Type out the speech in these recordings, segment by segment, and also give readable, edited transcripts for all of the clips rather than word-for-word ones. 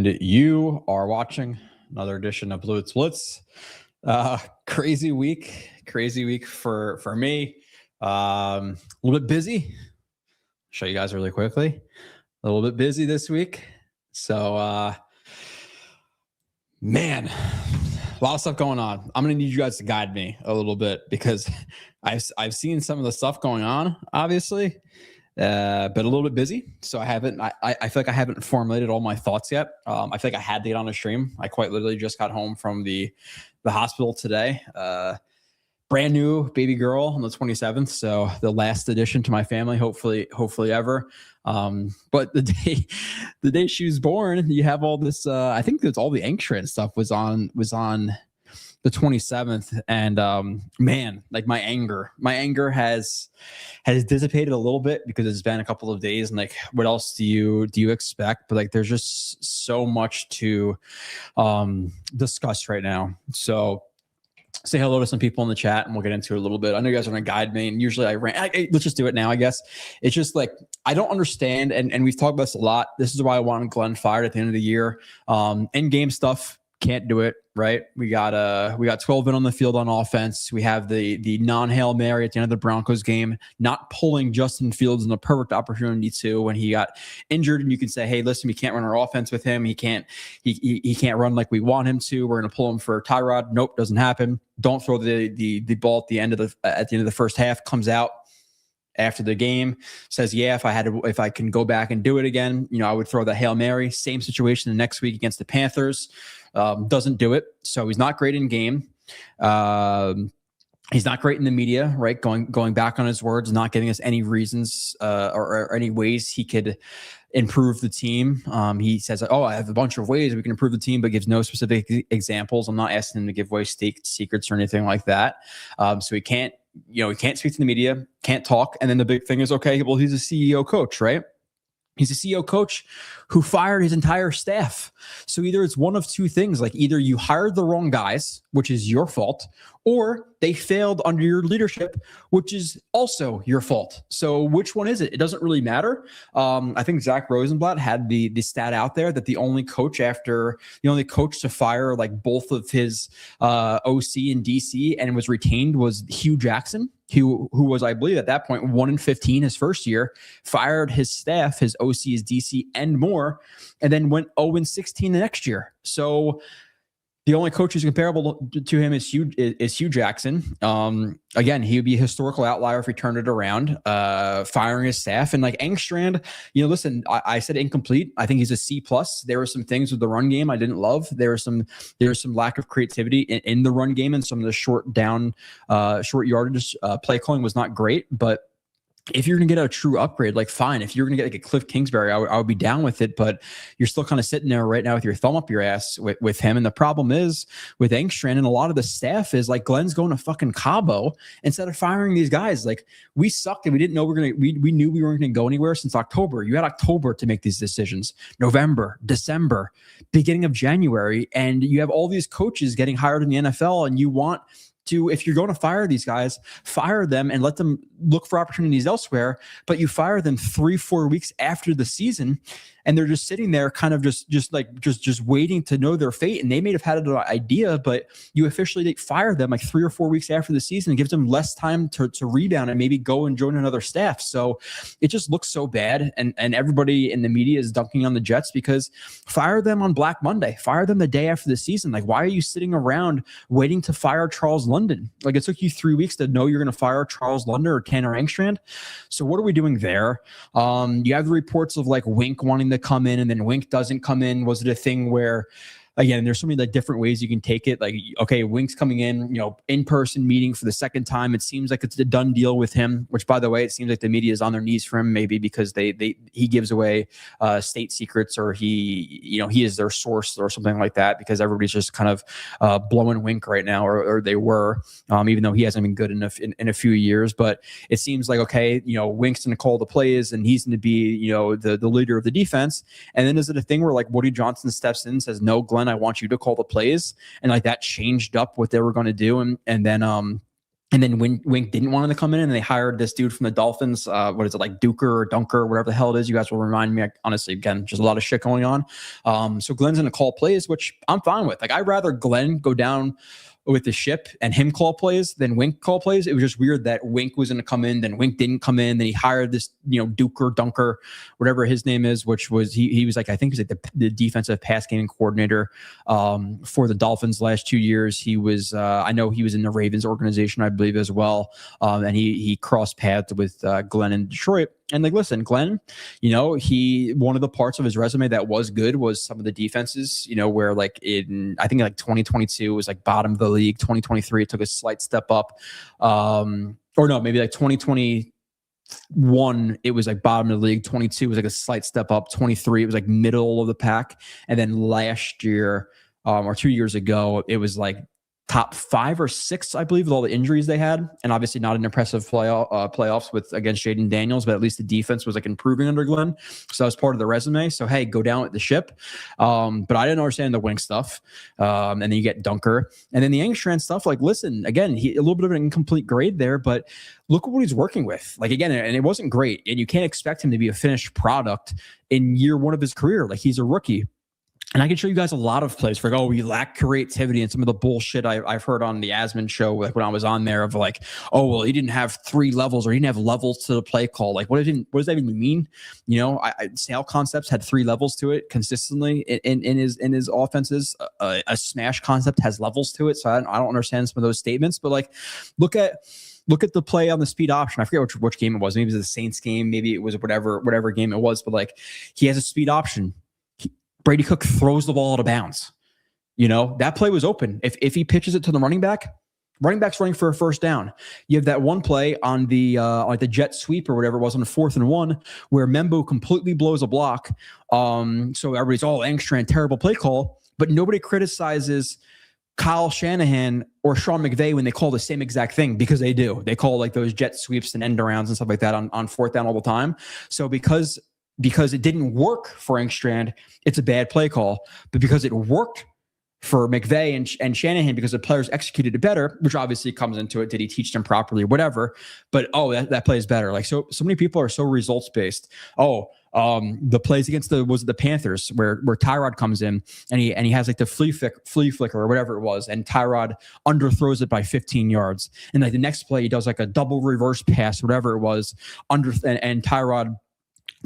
And you are watching another edition of Blue Blitz. Crazy week for me. A little bit busy. Show you guys really quickly. A little bit busy this week. So, man, a lot of stuff going on. I'm going to need you guys to guide me a little bit because I've seen some of the stuff going on, obviously, but a little bit busy. So I feel like I haven't formulated all my thoughts yet. I feel like I had to get on a stream. I quite literally just got home from the hospital today. Brand new baby girl on the 27th. So the last addition to my family, hopefully ever. But the day she was born, you have all this, I think that's all the Angstran stuff was on the 27th. And, man, like my anger has dissipated a little bit because it's been a couple of days, and like, what else do you expect? But like, there's just so much to, discuss right now. So say hello to some people in the chat and we'll get into it a little bit. I know you guys are going to guide me, and usually let's just do it now, I guess. It's just like, I don't understand. And we've talked about this a lot. This is why I wanted Glenn fired at the end of the year. In-game stuff, can't do it, right? We got 12 men on the field on offense. We have the non-Hail Mary at the end of the Broncos game, not pulling Justin Fields in the perfect opportunity to when he got injured. And you can say, hey, listen, we can't run our offense with him. He can't run like we want him to. We're going to pull him for Tyrod. Nope, doesn't happen. Don't throw the ball at the end of the first half. Comes out after the game, says, yeah, if I can go back and do it again, I would throw the Hail Mary. Same situation the next week against the Panthers. Doesn't do it. So he's not great in game. He's not great in the media, right? Going back on his words, not giving us any reasons or any ways he could improve the team. He says, I have a bunch of ways we can improve the team, but gives no specific examples. I'm not asking him to give away state secrets or anything like that. So he can't speak to the media, can't talk. And then the big thing is, okay, well, he's a CEO coach, right? He's a CEO coach who fired his entire staff. So either it's one of two things, like either you hired the wrong guys, which is your fault, or they failed under your leadership, which is also your fault. So which one is it? It doesn't really matter. I think Zach Rosenblatt had the stat out there that the only coach to fire like both of his OC and DC and was retained was Hugh Jackson, who was, I believe at that point, 1-15 his first year, fired his staff, his OC, his DC, and more, and then went 0-16 the next year. So the only coach who's comparable to him is Hugh Jackson. Again, he would be a historical outlier if he turned it around, firing his staff. And like Angstran, listen, I said incomplete. I think he's a C+. There were some things with the run game I didn't love. There was some lack of creativity in the run game, and some of the short yardage play calling was not great. But if you're going to get a true upgrade, like fine. If you're going to get like a Cliff Kingsbury, I would be down with it, but you're still kind of sitting there right now with your thumb up your ass with him. And the problem is with Angstran and a lot of the staff is like Glenn's going to fucking Cabo instead of firing these guys. Like, we sucked and we didn't know we knew we weren't going to go anywhere since October. You had October to make these decisions, November, December, beginning of January. And you have all these coaches getting hired in the NFL, and you want to, if you're going to fire these guys, fire them and let them look for opportunities elsewhere. But you fire them 3-4 weeks after the season, and they're just sitting there kind of just waiting to know their fate. And they may have had an idea, but you officially fire them like 3 or 4 weeks after the season. It gives them less time to rebound and maybe go and join another staff. So it just looks so bad. And everybody in the media is dunking on the Jets because fire them on Black Monday. Fire them the day after the season. Like, why are you sitting around waiting to fire Charles London? Like, it took you 3 weeks to know you're going to fire Charles London or Tanner Angstrand. So what are we doing there? You have the reports of like Wink wanting to come in, and then Wink doesn't come in. Was it a thing where, again, there's so many like different ways you can take it. Like, okay, Wink's coming in, in-person meeting for the second time. It seems like it's a done deal with him, which, by the way, it seems like the media is on their knees for him, maybe because he gives away state secrets, or he is their source or something like that, because everybody's just kind of blowing Wink right now, or they were, even though he hasn't been good in a few years. But it seems like, okay, Wink's going to call the plays, and he's going to be, the leader of the defense. And then is it a thing where like Woody Johnson steps in and says, no, Glenn, I want you to call the plays, and like that changed up what they were going to do, and then And then Wink didn't want him to come in, and they hired this dude from the Dolphins. What is it, like Duker or Dunker, whatever the hell it is? You guys will remind me. Honestly, again, just a lot of shit going on. So Glenn's going to call plays, which I'm fine with. Like, I'd rather Glenn go down with the ship and him call plays than Wink call plays. It was just weird that Wink was going to come in, then Wink didn't come in. Then he hired this, Duker, Dunker, whatever his name is, which was he was like, I think he was like the defensive pass gaming coordinator for the Dolphins last 2 years. He was, I know he was in the Ravens organization, I believe, as well. And he crossed paths with Glenn in Detroit. And like, listen, Glenn, one of the parts of his resume that was good was some of the defenses, where like I think like 2022 was like bottom of the league. 2023, it took a slight step up. Or no, maybe like 2021, it was like bottom of the league. 22 was like a slight step up. 23, it was like middle of the pack. And then last year, or 2 years ago, it was like top 5 or 6, I believe, with all the injuries they had, and obviously not an impressive playoffs against Jaden Daniels, but at least the defense was like improving under Glenn. So that was part of the resume. So hey, go down with the ship. But I didn't understand the Wink stuff. And then you get Dunker, and then the Engstrand stuff. Like, listen, again, a little bit of an incomplete grade there, but look at what he's working with. Like, again, and it wasn't great, and you can't expect him to be a finished product in year 1 of his career. Like, he's a rookie. And I can show you guys a lot of plays for like, we lack creativity, and some of the bullshit I've heard on the Asman show, like when I was on there, of like, he didn't have 3 levels, or he didn't have levels to the play call. Like, what does that even mean? Sale concepts had 3 levels to it consistently in his offenses. A smash concept has levels to it. So I don't understand some of those statements. But like, look at the play on the speed option. I forget which game it was. Maybe it was the Saints game. Maybe it was whatever game it was. But like, he has a speed option. Brady Cook throws the ball out of bounds. That play was open. If he pitches it to the running back's running for a first down. You have that one play on the like the jet sweep or whatever it was on the 4th and 1, where Membo completely blows a block. So everybody's all Engstrand, terrible play call, but nobody criticizes Kyle Shanahan or Sean McVay when they call the same exact thing, because they do. They call like those jet sweeps and end arounds and stuff like that on 4th down all the time. So because it didn't work for Engstrand, it's a bad play call. But because it worked for McVay and Shanahan, because the players executed it better, which obviously comes into it. Did he teach them properly? Whatever. But that play is better. Like, so many people are so results based. The plays against the Panthers where Tyrod comes in and he has like the flea flicker or whatever it was, and Tyrod underthrows it by 15 yards. And like the next play, he does like a double reverse pass, whatever it was, and Tyrod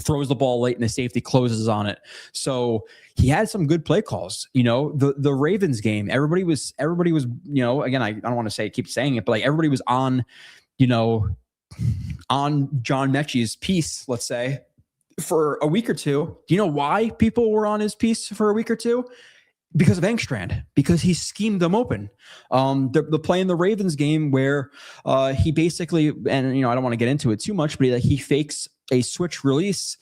throws the ball late and the safety closes on it. So he had some good play calls. The Ravens game, everybody was, again, I don't want to keep saying it, but like everybody was on John Mechie's piece, let's say, for a week or two. Do you know why people were on his piece for a week or two? Because of Engstrand, because he schemed them open. The play in the Ravens game where he basically, and I don't want to get into it too much, but he fakes a switch release,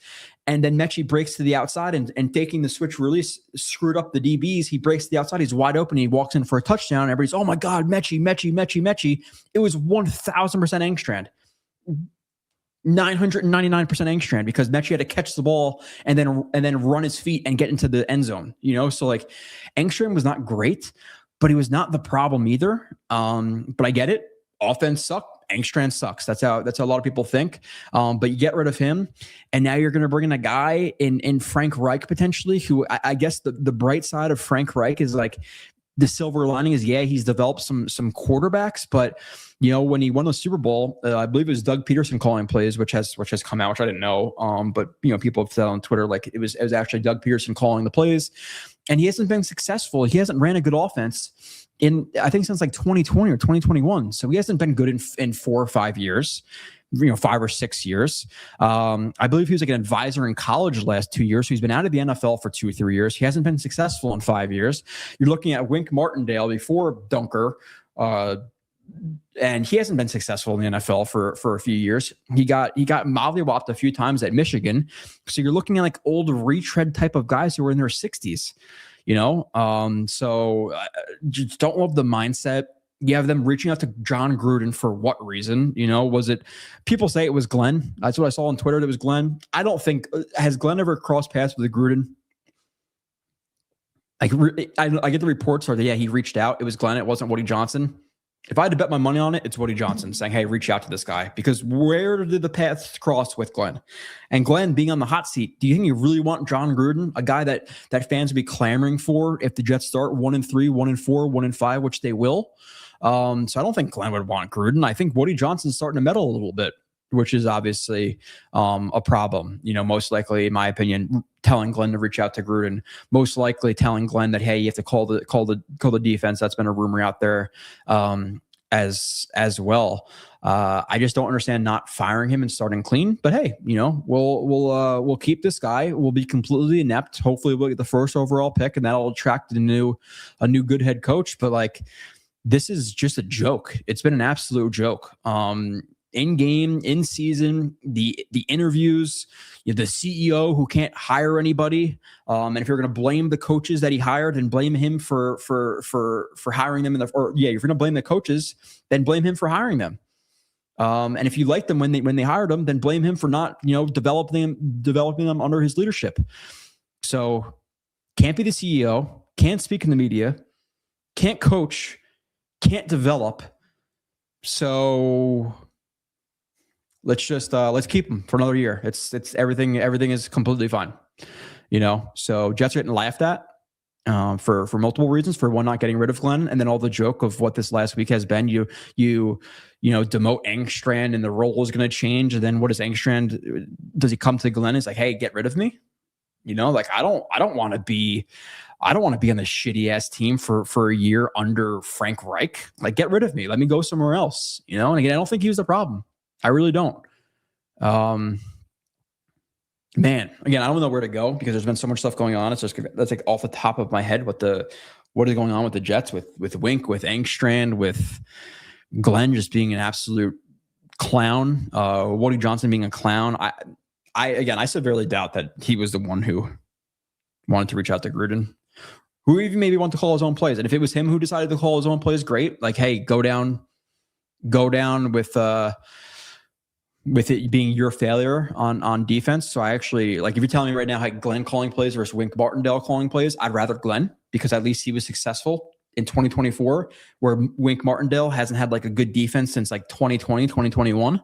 and then Mechie breaks to the outside, and faking the switch release screwed up the DBs. He breaks to the outside, he's wide open, he walks in for a touchdown. Everybody's, oh my God, Mechie. It was 1,000% Engstrand. 999% Engstrand, because Mechie had to catch the ball and then run his feet and get into the end zone. So like, Engstrand was not great, but he was not the problem either. But I get it. Offense sucked. Engstrand sucks. That's how a lot of people think. But you get rid of him, and now you're going to bring in a guy in Frank Reich potentially, who I guess the bright side of Frank Reich is like, the silver lining is, he's developed some quarterbacks, but when he won the Super Bowl, I believe it was Doug Peterson calling plays, which has come out, which I didn't know. But people have said on Twitter, like it was actually Doug Peterson calling the plays, and he hasn't been successful. He hasn't ran a good offense I think since like 2020 or 2021. So he hasn't been good in 4 or 5 years. 5 or 6 years. I believe he was like an advisor in college the last 2 years. So he's been out of the NFL for 2 or 3 years. He hasn't been successful in 5 years. You're looking at Wink Martindale before Dunker, and he hasn't been successful in the NFL for a few years. He got mollywopped a few times at Michigan. So you're looking at like old retread type of guys who are in their 60s. So just don't love the mindset. You have them reaching out to John Gruden for what reason? Was it, people say it was Glenn. That's what I saw on Twitter. That it was Glenn. I don't think, has Glenn ever crossed paths with Gruden? I get the reports are that, he reached out. It was Glenn. It wasn't Woody Johnson. If I had to bet my money on it, it's Woody Johnson saying, hey, reach out to this guy. Because where did the paths cross with Glenn? And Glenn being on the hot seat, do you think you really want John Gruden, a guy that fans would be clamoring for if the Jets start 1-3, 1-4, 1-5, which they will? So I don't think Glenn would want Gruden. I think Woody Johnson's starting to meddle a little bit, which is obviously a problem. Most likely, in my opinion, telling Glenn to reach out to Gruden, most likely telling Glenn that, hey, you have to call the defense. That's been a rumor out there as well. I just don't understand not firing him and starting clean. But hey, we'll keep this guy. We'll be completely inept. Hopefully, we'll get the first overall pick, and that'll attract a new good head coach. But this is just a joke. It's been an absolute joke. In game, in season, the interviews, the CEO who can't hire anybody. And if you're going to blame the coaches that he hired, then blame him for hiring them. If you're going to blame the coaches, then blame him for hiring them. And if you like them when they hired them, then blame him for not developing them under his leadership. So can't be the CEO, can't speak in the media, can't coach, can't develop. So let's keep him for another year. It's everything is completely fine. So Jets are getting laughed at for multiple reasons. For one, not getting rid of Glenn, and then all the joke of what this last week has been. You demote Engstrand and the role is going to change. And then what does Engstrand? Does he come to Glenn? He's like, hey, get rid of me. I don't want to be on this shitty ass team for a year under Frank Reich. Get rid of me. Let me go somewhere else. And again, I don't think he was the problem. I really don't. Man, again, I don't know where to go because there's been so much stuff going on. It's just that's off the top of my head what is going on with the Jets, with Wink, with Engstrand, with Glenn just being an absolute clown, Woody Johnson being a clown. I severely doubt that he was the one who wanted to reach out to Gruden, who even maybe wanted to call his own plays. And if it was him who decided to call his own plays, great. Hey, go down with it being your failure on defense. So I actually, if you're telling me right now, Glenn calling plays versus Wink Martindale calling plays, I'd rather Glenn, because at least he was successful in 2024, where Wink Martindale hasn't had a good defense since 2020, 2021.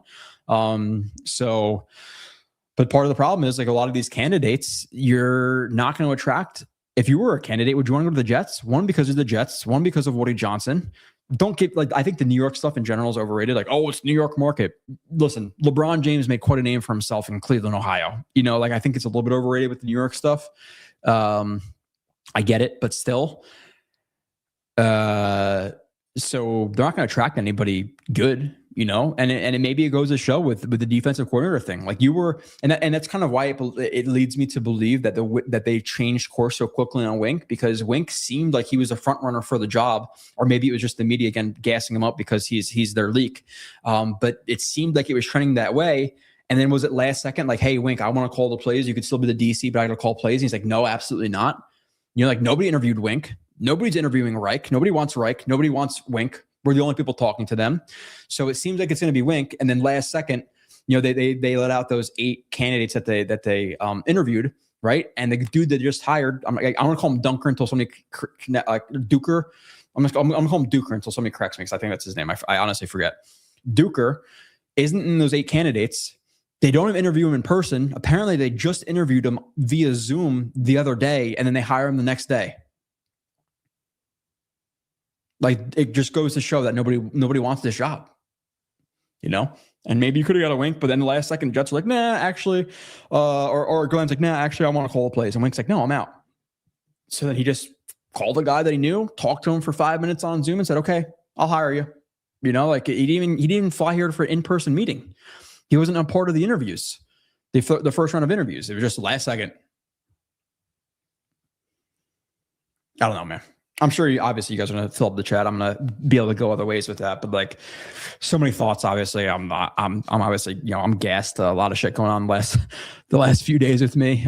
But part of the problem is a lot of these candidates, you're not going to attract. If you were a candidate, would you want to go to the Jets? One, because of the Jets, one, because of Woody Johnson. Don't get I think the New York stuff in general is overrated. It's New York market. Listen, LeBron James made quite a name for himself in Cleveland, Ohio. I think it's a little bit overrated with the New York stuff. I get it, but still. So they're not going to attract anybody good, and maybe it goes to show with the defensive coordinator thing. And that's kind of why it leads me to believe that they changed course so quickly on Wink, because Wink seemed like he was a front runner for the job, or maybe it was just the media again gassing him up because he's their leak. But it seemed like it was trending that way. And then was it last second hey, Wink, I want to call the plays. You could still be the DC, but I got to call plays. And he's like, no, absolutely not. Nobody interviewed Wink. Nobody's interviewing Reich. Nobody wants Reich. Nobody wants Wink. We're the only people talking to them. So it seems like it's going to be Wink. And then last second, they let out those 8 candidates that they interviewed, right? And the dude that just hired, I'm going to call him Dunker until somebody Duker. I'm going to call him Duker until somebody corrects me, because I think that's his name. I honestly forget. Duker isn't in those 8 candidates. They don't even interview him in person. Apparently, they just interviewed him via Zoom the other day, and then they hire him the next day. It just goes to show that nobody wants this job, and maybe you could have got a Wink, but then the last second Jets are like, nah, actually, or Glenn's like, nah, actually, I want to call the plays. And Wink's like, no, I'm out. So then he just called a guy that he knew, talked to him for 5 minutes on Zoom and said, okay, I'll hire you. He didn't even fly here for an in-person meeting. He wasn't a part of the interviews, the first round of interviews. It was just last second. I don't know, man. I'm sure obviously you guys are going to fill up the chat. I'm going to be able to go other ways with that, but so many thoughts. Obviously, I'm obviously, I'm gassed. A lot of shit going on the last few days with me.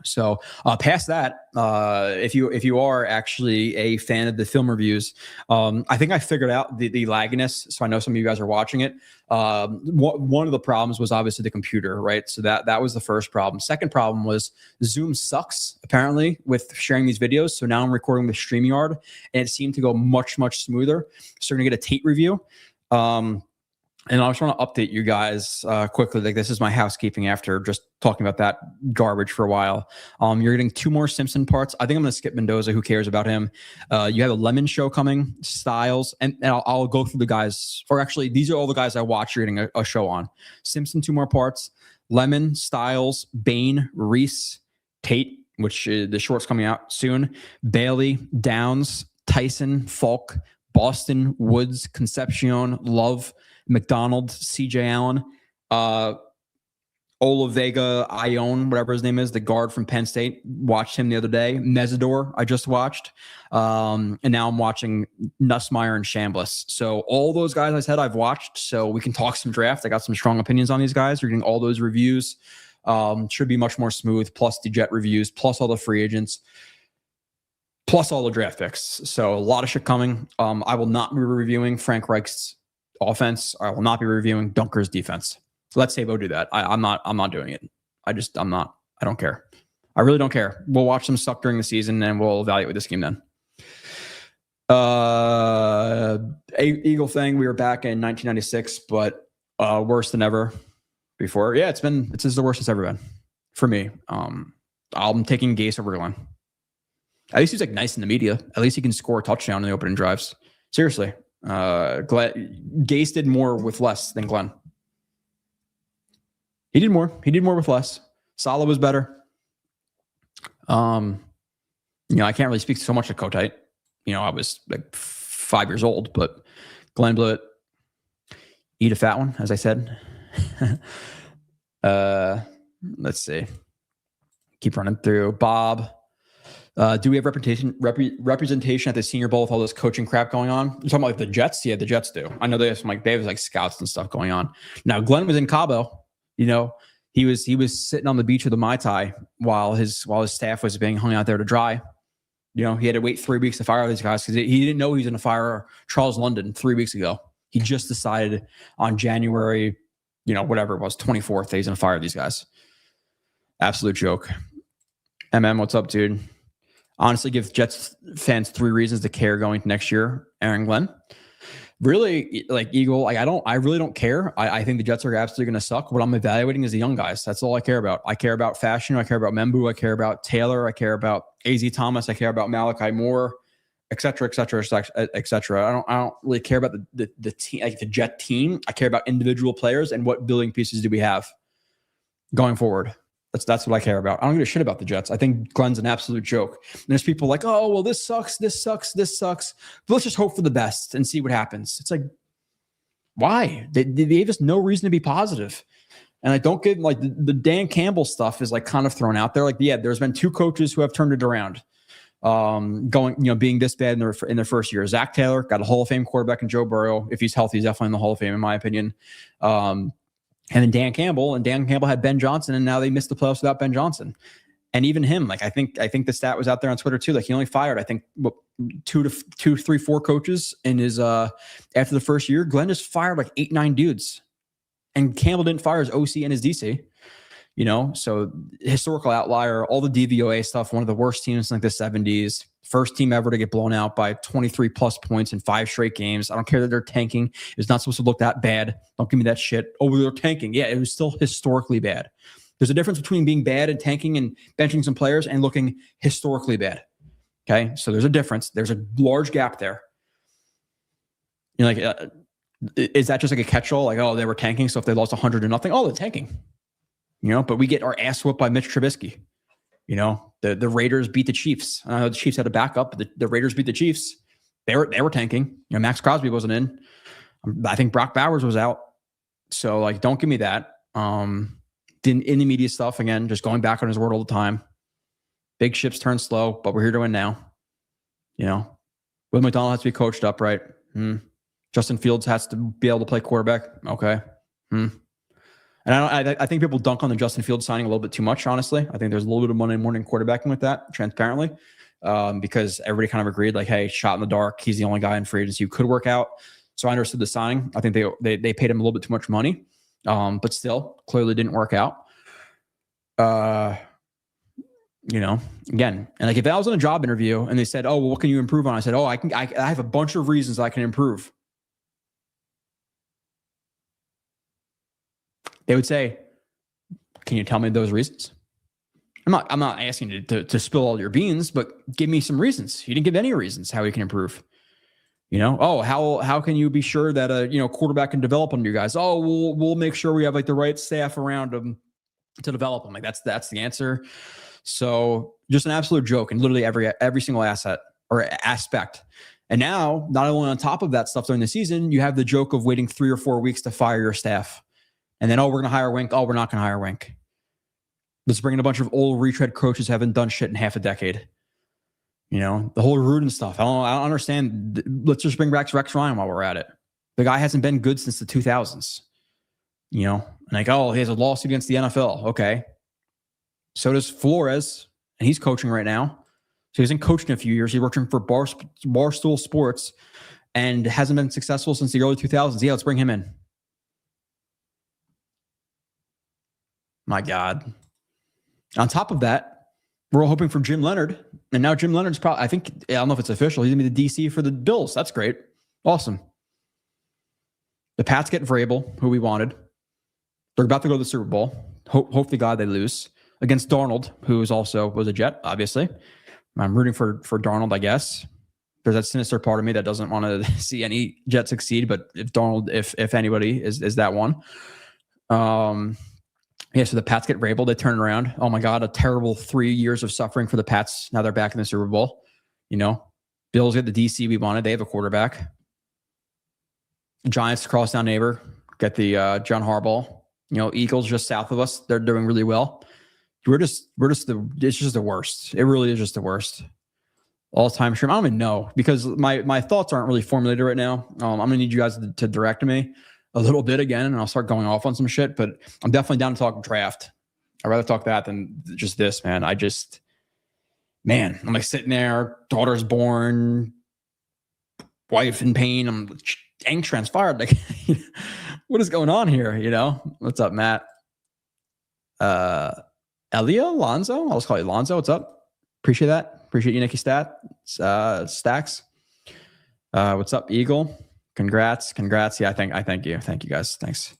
So past that, if you are actually a fan of the film reviews, I think I figured out the lagginess. So I know some of you guys are watching it. One of the problems was obviously the computer, right? So that was the first problem. Second problem was Zoom sucks apparently with sharing these videos. So now I'm recording with StreamYard, and it seemed to go much smoother. So we're gonna get a Tate review. And I just want to update you guys quickly. Like, this is my housekeeping after just talking about that garbage for a while. You're getting 2 more Simpson parts. I think I'm going to skip Mendoza. Who cares about him? You have a Lemon show coming, Styles, and I'll go through the guys. Or actually, these are all the guys I watch. You're getting a show on. Simpson, 2 more parts. Lemon, Styles, Bane, Reese, Tate, which the short's coming out soon. Bailey, Downs, Tyson, Falk, Boston, Woods, Concepcion, Love, McDonald, CJ Allen, Ola Vega, Ione, whatever his name is, the guard from Penn State. Watched him the other day. Mesidor, I just watched. And now I'm watching Nussmeier and Chambliss. So all those guys I said I've watched. So we can talk some draft. I got some strong opinions on these guys. You're getting all those reviews. Should be much more smooth, plus the Jet reviews, plus all the free agents, plus all the draft picks. So a lot of shit coming. I will not be reviewing Frank Reich's offense. I will not be reviewing Dunker's defense. So let Sabo do that. I'm not doing it. I don't care. I really don't care. We'll watch them suck during the season and we'll evaluate this game then. Eagle thing. We were back in 1996, but worse than ever before. Yeah, this is the worst it's ever been for me. I'm taking Gase over Glenn. At least he's like nice in the media. At least he can score a touchdown in the opening drives. Seriously. Gase did more with less than Glenn. He did more with less. Saleh was better. I can't really speak so much to Kotite. I was like 5 years old, but Glenn blew it. Eat a fat one, as I said. Let's see. Keep running through. Bob. Do we have representation at the Senior Bowl with all this coaching crap going on? You're talking about like the Jets? Yeah, the Jets do. I know they have some scouts and stuff going on. Now, Glenn was in Cabo. He was sitting on the beach with a Mai Tai while his staff was being hung out there to dry. He had to wait 3 weeks to fire these guys because he didn't know he was going to fire Charles London 3 weeks ago. He just decided on January, whatever it was, 24th, that he's going to fire these guys. Absolute joke. What's up, dude? Honestly, give Jets fans 3 reasons to care going to next year. Aaron Glenn. Really, like Eagle, I really don't care. I think the Jets are absolutely going to suck. What I'm evaluating is the young guys. That's all I care about. I care about Fashion. I care about Membu. I care about Taylor. I care about AZ Thomas. I care about Malachi Moore, et cetera, et cetera, et cetera. I don't really care about the team, like the Jet team. I care about individual players and what building pieces do we have going forward. That's what I care about. I don't give a shit about the Jets. I think Glenn's an absolute joke. And there's people like, oh, well, this sucks. But let's just hope for the best and see what happens. It's like, why? They gave us no reason to be positive. And I don't get the Dan Campbell stuff is like kind of thrown out there. Like, yeah, there's been 2 coaches who have turned it around. Being this bad in their first year. Zach Taylor got a Hall of Fame quarterback in Joe Burrow. If he's healthy, he's definitely in the Hall of Fame, in my opinion. And then Dan Campbell had Ben Johnson, and now they missed the playoffs without Ben Johnson. And even him, I think the stat was out there on Twitter too. Like, he only fired, I think, 2, 3, 4 coaches in his after the first year. Glenn just fired like 8, 9 dudes, and Campbell didn't fire his OC and his DC. So historical outlier. All the DVOA stuff. One of the worst teams in like the 70s. First team ever to get blown out by 23 plus points in 5 straight games. I don't care that they're tanking. It's not supposed to look that bad. Don't give me that shit. Oh, they're tanking. Yeah, it was still historically bad. There's a difference between being bad and tanking and benching some players and looking historically bad. Okay, so there's a difference. There's a large gap there. Is that just like a catch-all? Like, oh, they were tanking, so if they lost 100-0, oh, they're tanking. But we get our ass whooped by Mitch Trubisky. The Raiders beat the Chiefs. I know the Chiefs had a backup, but the Raiders beat the Chiefs. They were tanking. Max Crosby wasn't in. I think Brock Bowers was out. So, don't give me that. In the media stuff, again, just going back on his word all the time. Big ships turn slow, but we're here to win now. Will McDonald has to be coached up, right? Justin Fields has to be able to play quarterback. Okay. And I think people dunk on the Justin Fields signing a little bit too much, honestly. I think there's a little bit of Monday morning quarterbacking with that, transparently, because everybody kind of agreed, like, hey, shot in the dark. He's the only guy in free agency who could work out. So I understood the signing. I think they paid him a little bit too much money, but still clearly didn't work out. Again, and like if I was on a job interview and they said, oh, well, what can you improve on? I said, oh, I have a bunch of reasons I can improve. They would say, can you tell me those reasons? I'm not asking you to spill all your beans, but give me some reasons. You didn't give any reasons how you can improve. How can you be sure that a quarterback can develop under you guys? Oh, we'll make sure we have like the right staff around them to develop them. Like that's the answer. So just an absolute joke, and literally every single asset or aspect. And now, not only on top of that stuff during the season, you have the joke of waiting 3 or 4 weeks to fire your staff. And then, we're going to hire Wink. Oh, we're not going to hire Wink. Let's bring in a bunch of old retread coaches who haven't done shit in half a decade. The whole Rudin stuff. I don't understand. Let's just bring back Rex Ryan while we're at it. The guy hasn't been good since the 2000s. Like, oh, he has a lawsuit against the NFL. Okay. So does Flores, and he's coaching right now. So he hasn't coached in a few years. He's working for Barstool Sports and hasn't been successful since the early 2000s. Yeah, let's bring him in. My God. On top of that, we're all hoping for Jim Leonard. And now Jim Leonard's probably, I don't know if it's official. He's going to be the DC for the Bills. That's great. Awesome. The Pats get Vrabel, who we wanted. They're about to go to the Super Bowl. Hope to God they lose. Against Darnold, who was a Jet, obviously. I'm rooting for Darnold, I guess. There's that sinister part of me that doesn't want to see any Jet succeed, but if Darnold, if anybody, is that one. So the Pats get Vrabel. They turn around. Oh, my God, a terrible 3 years of suffering for the Pats. Now they're back in the Super Bowl. Bills get the DC we wanted. They have a quarterback. Giants, cross down neighbor, get the John Harbaugh. Eagles just south of us. They're doing really well. It's just the worst. It really is just the worst. All-time stream. I don't even know, because my thoughts aren't really formulated right now. I'm going to need you guys to direct me a little bit again, and I'll start going off on some shit, but I'm definitely down to talk draft. I'd rather talk that than just this, man. I'm like sitting there, daughter's born, wife in pain. I'm dang transpired. Like, what is going on here? What's up, Matt? Elia Lonzo. I'll just call you Lonzo. What's up? Appreciate that. Appreciate you, Nicky Stacks. What's up, Eagle? Congrats. Yeah, I thank you. Thank you, guys. Thanks.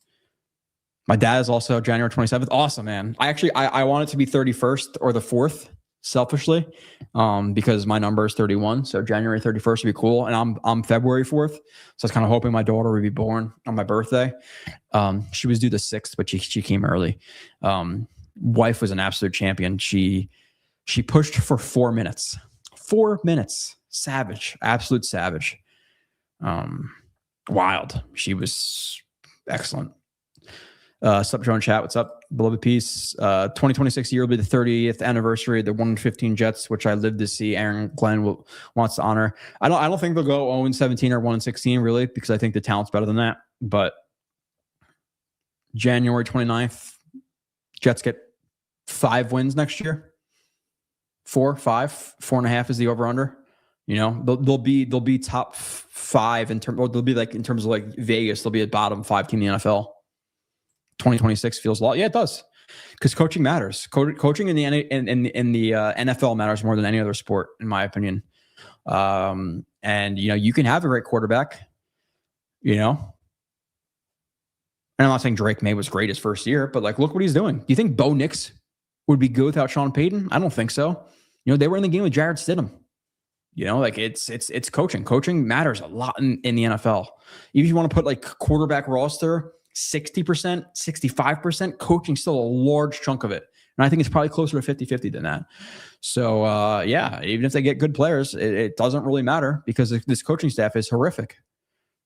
My dad is also January 27th. Awesome, man. I want it to be 31st or the 4th, selfishly, because my number is 31. So January 31st would be cool. And I'm February 4th. So I was kind of hoping my daughter would be born on my birthday. She was due the 6th, but she came early. Wife was an absolute champion. She pushed for 4 minutes. 4 minutes. Savage. Absolute savage. Wild. She was excellent. Sup, Joe in chat. What's up? Beloved peace. 2026 year will be the 30th anniversary of the 115 Jets, which I live to see. Aaron Glenn wants to honor. I don't think they'll go 0-17 or 1-16 really, because I think the talent's better than that. But January 29th, Jets get 5 wins next year. 4, 5, 4.5 is the over under. They'll be top 5 in terms, or they'll be like in terms of like Vegas, they'll be a bottom 5 team in the NFL. 2026 feels a lot. Yeah, it does, because coaching matters. Coaching in the NFL matters more than any other sport, in my opinion. And you can have a great quarterback. And I'm not saying Drake May was great his first year, but like, look what he's doing. Do you think Bo Nix would be good without Sean Payton? I don't think so. They were in the game with Jarrett Stidham. Like it's coaching. Coaching matters a lot in the NFL. Even if you want to put like quarterback roster, 60%, 65%, coaching still a large chunk of it. And I think it's probably closer to 50-50 than that. So, even if they get good players, it doesn't really matter, because this coaching staff is horrific.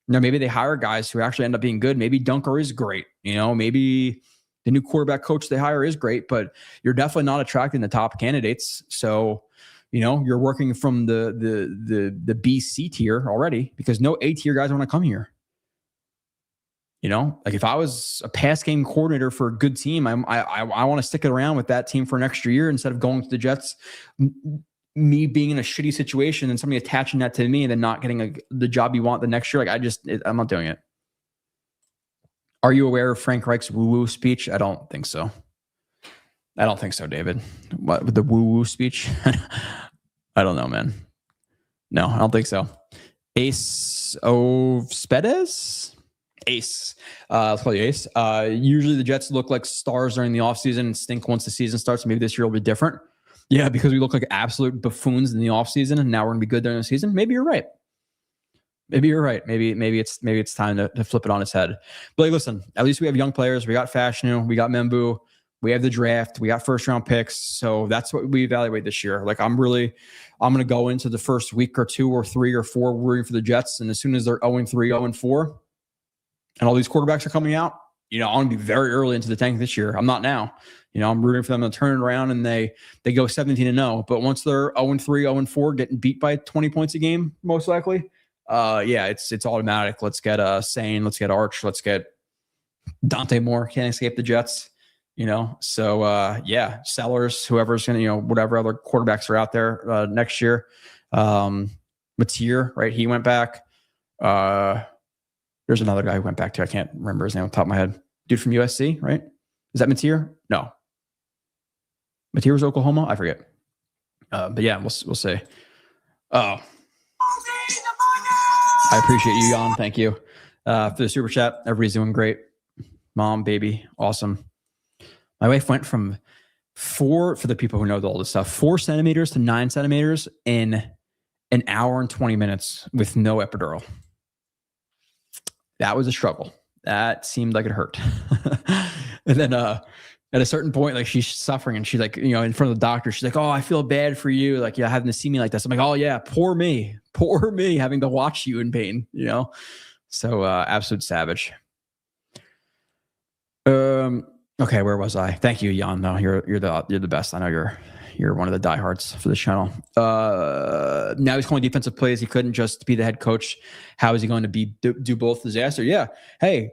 Maybe they hire guys who actually end up being good. Maybe Dunker is great. Maybe the new quarterback coach they hire is great, but you're definitely not attracting the top candidates. So, you're working from the B, C tier already, because no A tier guys want to come here. You know, like if I was a pass game coordinator for a good team, I want to stick it around with that team for an extra year instead of going to the Jets, me being in a shitty situation and somebody attaching that to me and then not getting the job you want the next year. Like I'm not doing it. Are you aware of Frank Reich's woo-woo speech? I don't think so. David. What, with the woo-woo speech? I don't know, man. No, I don't think so. Ace Spedes? Ace. Let's call you Ace. Usually the Jets look like stars during the offseason and stink once the season starts. Maybe this year will be different. Yeah, because we look like absolute buffoons in the offseason and now we're going to be good during the season. Maybe you're right. Maybe it's time to flip it on its head. But like, listen, at least we have young players. We got Fashanu, we got Membu, we have the draft, we got first round picks. So that's what we evaluate this year. Like I'm going to go into the first week or 2 or 3 or 4 rooting for the Jets. And as soon as they're 0-3, 0-4, and all these quarterbacks are coming out, you know, I'm going to be very early into the tank this year. I'm not now. You know, I'm rooting for them to turn it around and they go 17-0. But once they're 0-3, 0-4, getting beat by 20 points a game, most likely, yeah, it's automatic. Let's get Sane, let's get Arch, let's get Dante Moore. Can't escape the Jets, you know. So yeah, Sellers, whoever's gonna, you know, whatever other quarterbacks are out there next year. Mateer, right? He went back. There's another guy who went back to. I can't remember his name off the top of my head. Dude from USC, right? Is that Mateer? No. Mateer was Oklahoma. I forget. But yeah, we'll see. Oh. I appreciate you, Jan. Thank you for the super chat. Everybody's doing great. Mom, baby, awesome. My wife went from 4, for the people who know all this stuff, 4 centimeters to 9 centimeters in an hour and 20 minutes with no epidural. That was a struggle. That seemed like it hurt. And then at a certain point, like she's suffering and she's like, you know, in front of the doctor, she's like, oh, I feel bad for you. Like, yeah, having to see me like this. I'm like, oh yeah, poor me having to watch you in pain, you know? So absolute savage. Okay, where was I? Thank you, Jan. No, you're the best. I know you're one of the diehards for this channel. Now he's calling defensive plays. He couldn't just be the head coach. How is he going to do both? Disaster? Yeah. Hey,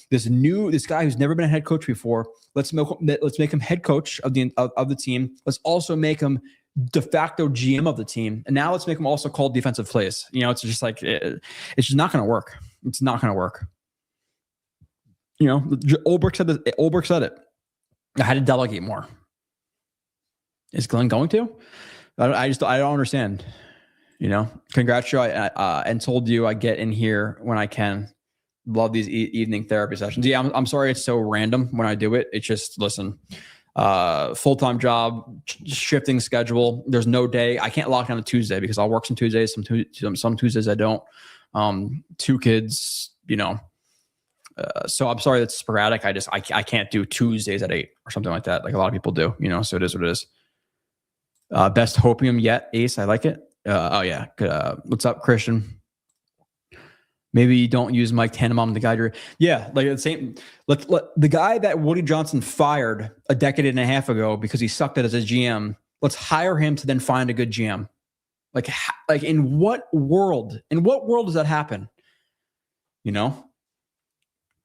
this guy who's never been a head coach before. Let's make him head coach of the team. Let's also make him de facto GM of the team. And now let's make him also call defensive plays. You know, it's just like it's just not going to work. It's not going to work. You know, Olberg said it. I had to delegate more. Is Glenn going to? I don't understand. You know, congratulate and told you I get in here when I can. Love these evening therapy sessions. Yeah, I'm sorry it's so random when I do it. It's just, listen, full-time job, shifting schedule. There's no day. I can't lock down a Tuesday because I'll work some Tuesdays, some Tuesdays I don't. 2 kids, you know. So I'm sorry that's sporadic. I can't do Tuesdays at 8 or something like that, like a lot of people do, you know. So it is what it is. Best hopium yet, Ace. I like it. Oh yeah. Good. What's up, Christian? Maybe you don't use Mike Tannenbaum to guide your. Yeah, like the same. The guy that Woody Johnson fired a decade and a half ago because he sucked at as a GM. Let's hire him to then find a good GM. Like in what world? In what world does that happen? You know,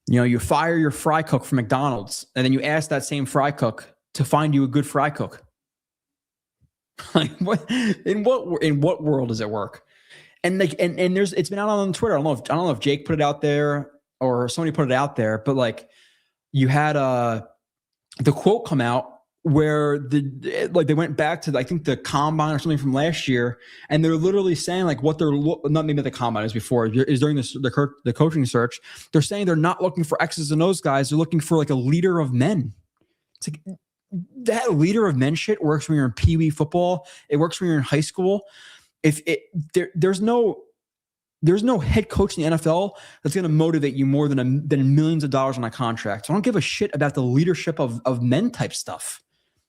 you fire your fry cook from McDonald's, and then you ask that same fry cook to find you a good fry cook. Like what? In what world does it work? And like, and it's been out on Twitter. I don't know if Jake put it out there or somebody put it out there, but like you had the quote come out where they went back to I think the combine or something from last year, and they're literally saying like what they're not maybe the combine is before is during the coaching search. They're saying they're not looking for X's and O's guys. They're looking for like a leader of men. It's like that leader of men shit works when you're in Pee Wee football. It works when you're in high school. There's no head coach in the NFL that's going to motivate you more than millions of dollars on a contract. So I don't give a shit about the leadership of men type stuff.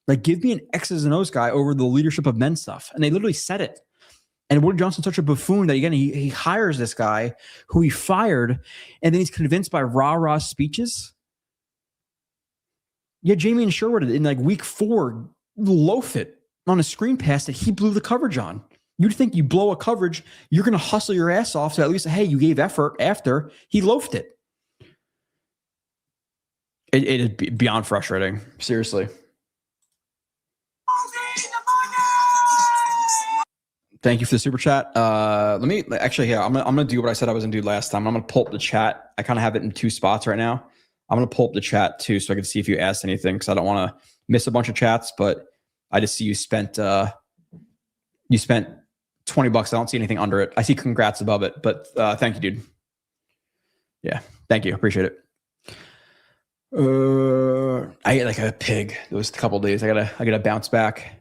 Like, give me an X's and O's guy over the leadership of men stuff. And they literally said it. And Woody Johnson's such a buffoon that again he hires this guy who he fired, and then he's convinced by rah-rah speeches. Yeah, Jamie and Sherwood in like week 4 loaf it on a screen pass that he blew the coverage on. You'd think you blow a coverage, you're going to hustle your ass off. So at least, hey, you gave effort after he loafed it. It'd be beyond frustrating. Seriously. Thank you for the super chat. Let me actually here. I'm gonna do what I said I was gonna do last time. I'm gonna pull up the chat. I kind of have it in two spots right now. I'm gonna pull up the chat too, so I can see if you asked anything, because I don't want to miss a bunch of chats. But I just see you spent $20. I don't see anything under it. I see congrats above it, but thank you, dude. Yeah, thank you. Appreciate it. I ate like a pig those couple of days. I gotta bounce back.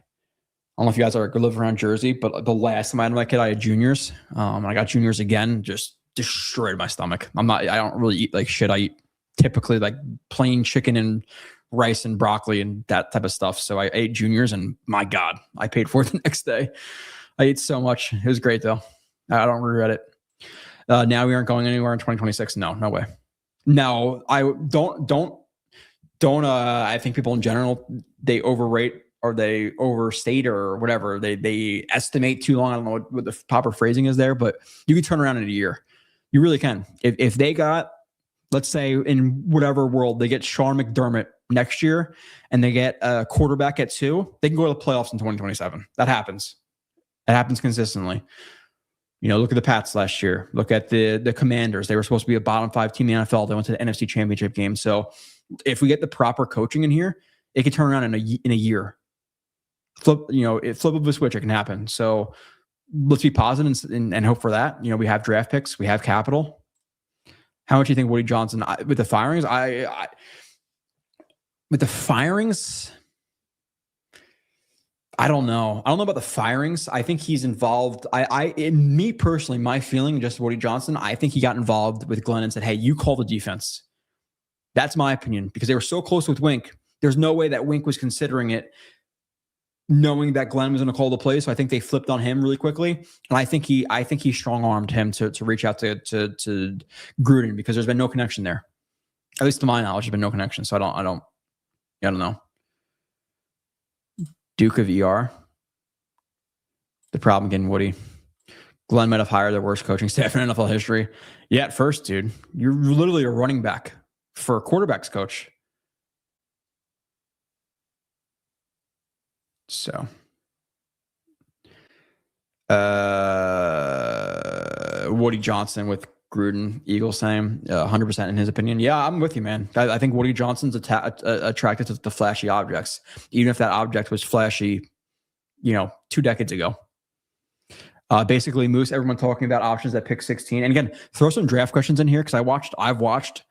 I don't know if you guys are live around Jersey, but the last time I had my kid, I had juniors. I got juniors again, just destroyed my stomach. I don't really eat like shit. I eat typically like plain chicken and rice and broccoli and that type of stuff. So I ate juniors, and my God, I paid for it the next day. I ate so much. It was great though. I don't regret it. Now we aren't going anywhere in 2026. No way. No, I don't. I think people in general, they overrate or they overstate or whatever. They estimate too long. I don't know what the proper phrasing is there, but you can turn around in a year. You really can. If they got, let's say in whatever world, they get Sean McDermott next year and they get a quarterback at 2, they can go to the playoffs in 2027. That happens. That happens consistently. Look at the Pats last year. Look at the Commanders. They were supposed to be a bottom 5 team in the NFL. They went to the NFC Championship game. So if we get the proper coaching in here, it can turn around in a year. Flip of a switch, it can happen. So let's be positive and hope for that. We have draft picks, we have capital. How much do you think Woody Johnson with the firings? With the firings, I don't know. I don't know about the firings. I think he's involved. Me personally, my feeling, just Woody Johnson, I think he got involved with Glenn and said, "Hey, you call the defense." That's my opinion, because they were so close with Wink. There's no way that Wink was considering it, knowing that Glenn was going to call the play. So I think they flipped on him really quickly, and I think he strong armed him to reach out to Gruden, because there's been no connection there. At least to my knowledge, there's been no connection. So I don't know. Duke of ER. The problem getting Woody. Glenn might have hired the worst coaching staff in NFL history. Yeah, at first, dude, you're literally a running back for a quarterback's coach. So, Woody Johnson with Gruden, Eagles same, 100% in his opinion. Yeah, I'm with you, man. I think Woody Johnson's attracted to the flashy objects, even if that object was flashy, 2 decades ago. Basically, Moose, everyone talking about options at pick 16. And again, throw some draft questions in here, because I've watched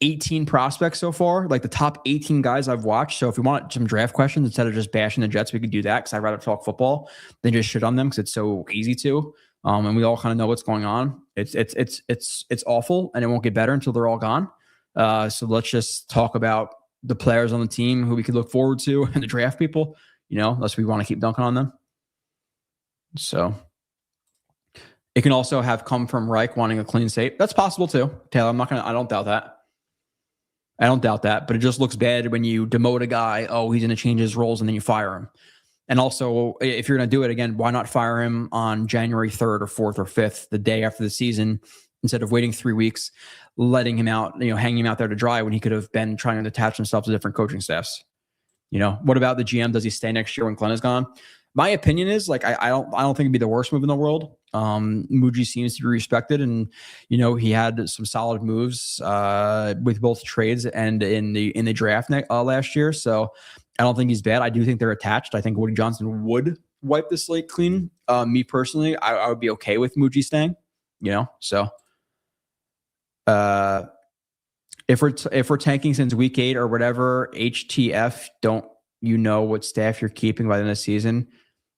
18 prospects so far, like the top 18 guys I've watched. So if we want some draft questions instead of just bashing the Jets, we could do that, because I'd rather talk football than just shit on them, because it's so easy to. And we all kind of know what's going on. It's awful, and it won't get better until they're all gone. So let's just talk about the players on the team who we could look forward to, and the draft people, unless we want to keep dunking on them. So it can also have come from Reich wanting a clean slate. That's possible too, Taylor. I don't doubt that. But it just looks bad when you demote a guy. Oh, he's going to change his roles, and then you fire him. And also, if you're going to do it again, why not fire him on January 3rd or 4th or 5th, the day after the season, instead of waiting 3 weeks, letting him out, hanging him out there to dry, when he could have been trying to attach himself to different coaching staffs. What about the GM? Does he stay next year when Glenn is gone? My opinion is, like, I don't think it'd be the worst move in the world. Muji seems to be respected, and he had some solid moves with both trades and in the draft last year. So I don't think he's bad. I do think they're attached. I think Woody Johnson would wipe the slate clean. Me personally, I would be okay with Muji staying. So if we're tanking since week 8 or whatever, HTF, don't what staff you're keeping by the end of the season?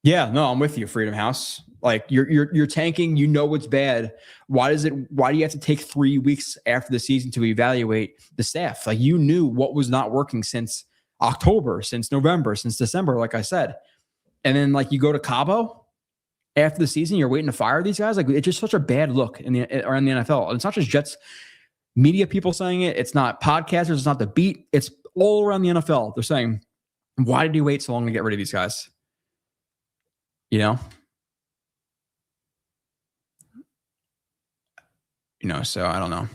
Yeah, no, I'm with you, Freedom House. Like, you're tanking, what's bad. Why do you have to take 3 weeks after the season to evaluate the staff? Like, you knew what was not working since October, since November, since December, like I said. And then, like, you go to Cabo after the season, you're waiting to fire these guys. Like, it's just such a bad look around the NFL. And it's not just Jets media people saying it. It's not podcasters. It's not the beat. It's all around the NFL. They're saying, why did you wait so long to get rid of these guys? So I don't know.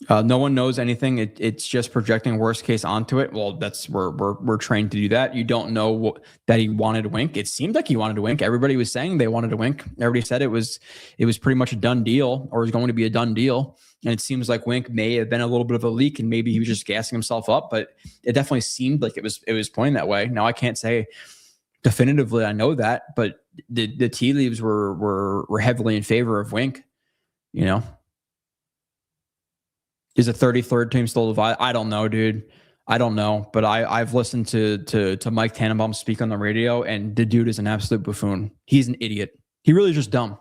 No one knows anything. It's just projecting worst case onto it. Well, that's we're trained to do that. You don't know that he wanted to Wink. It seemed like he wanted to Wink. Everybody was saying they wanted to Wink. Everybody said it was pretty much a done deal, or was going to be a done deal. And it seems like Wink may have been a little bit of a leak, and maybe he was just gassing himself up. But it definitely seemed like it was pointing that way. Now I can't say definitively I know that, but the tea leaves were heavily in favor of Wink. You know. Is a 33rd team still divided? I don't know, dude. I don't know, but I've listened to Mike Tannenbaum speak on the radio, and the dude is an absolute buffoon. He's an idiot. He really is just dumb.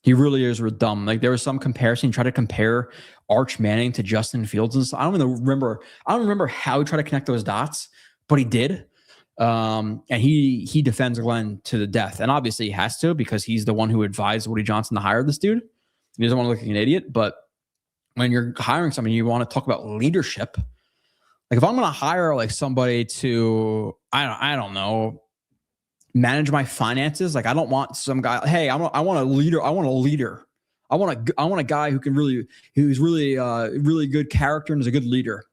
He really is dumb. Like there was some comparison. He tried to compare Arch Manning to Justin Fields, and I don't remember how he tried to connect those dots, but he did. And he defends Glenn to the death, and obviously he has to because he's the one who advised Woody Johnson to hire this dude. He doesn't want to look like an idiot, but when you're hiring somebody, you want to talk about leadership. Like if I'm going to hire like somebody to, I don't know, manage my finances. Like I don't want some guy. Hey, I want a leader. I want a leader. I want a guy who's really good character and is a good leader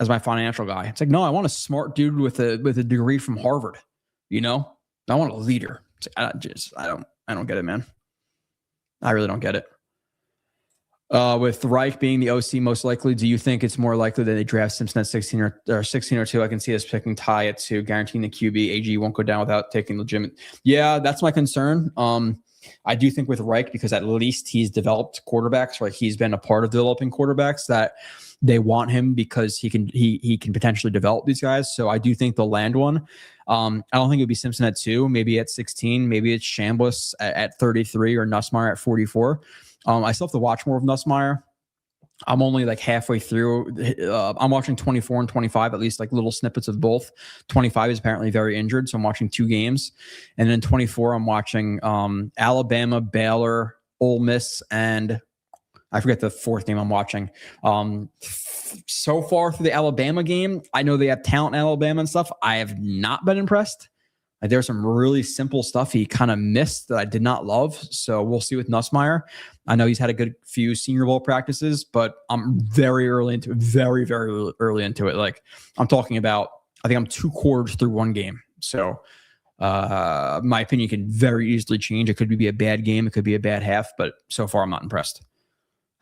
as my financial guy. It's like, no, I want a smart dude with a degree from Harvard. You know, I want a leader. It's like, I don't get it, man. I really don't get it. With Reich being the OC most likely, do you think it's more likely that they draft Simpson at 16 or 16 or 2? I can see us picking Ty at 2, guaranteeing the QB. AG won't go down without taking legitimate. Yeah, that's my concern. I do think with Reich, because at least he's developed quarterbacks, like he's been a part of developing quarterbacks, that they want him because he can potentially develop these guys. So I do think they'll land one. I don't think it would be Simpson at 2, maybe at 16, maybe it's Chambliss at 33 or Nussmeier at 44. I still have to watch more of Nussmeier. I'm only like halfway through. I'm watching 24 and 25, at least like little snippets of both. 25 is apparently very injured, so I'm watching 2 games. And then 24, I'm watching Alabama, Baylor, Ole Miss, and I forget the 4th game I'm watching. So far through the Alabama game, I know they have talent in Alabama and stuff. I have not been impressed. Like there's some really simple stuff he kind of missed that I did not love. So we'll see with Nussmeier. I know he's had a good few Senior Bowl practices, but I'm very early into it. Like I'm talking about, I think I'm 2 quarters through one game. So my opinion can very easily change. It could be a bad game. It could be a bad half, but so far I'm not impressed.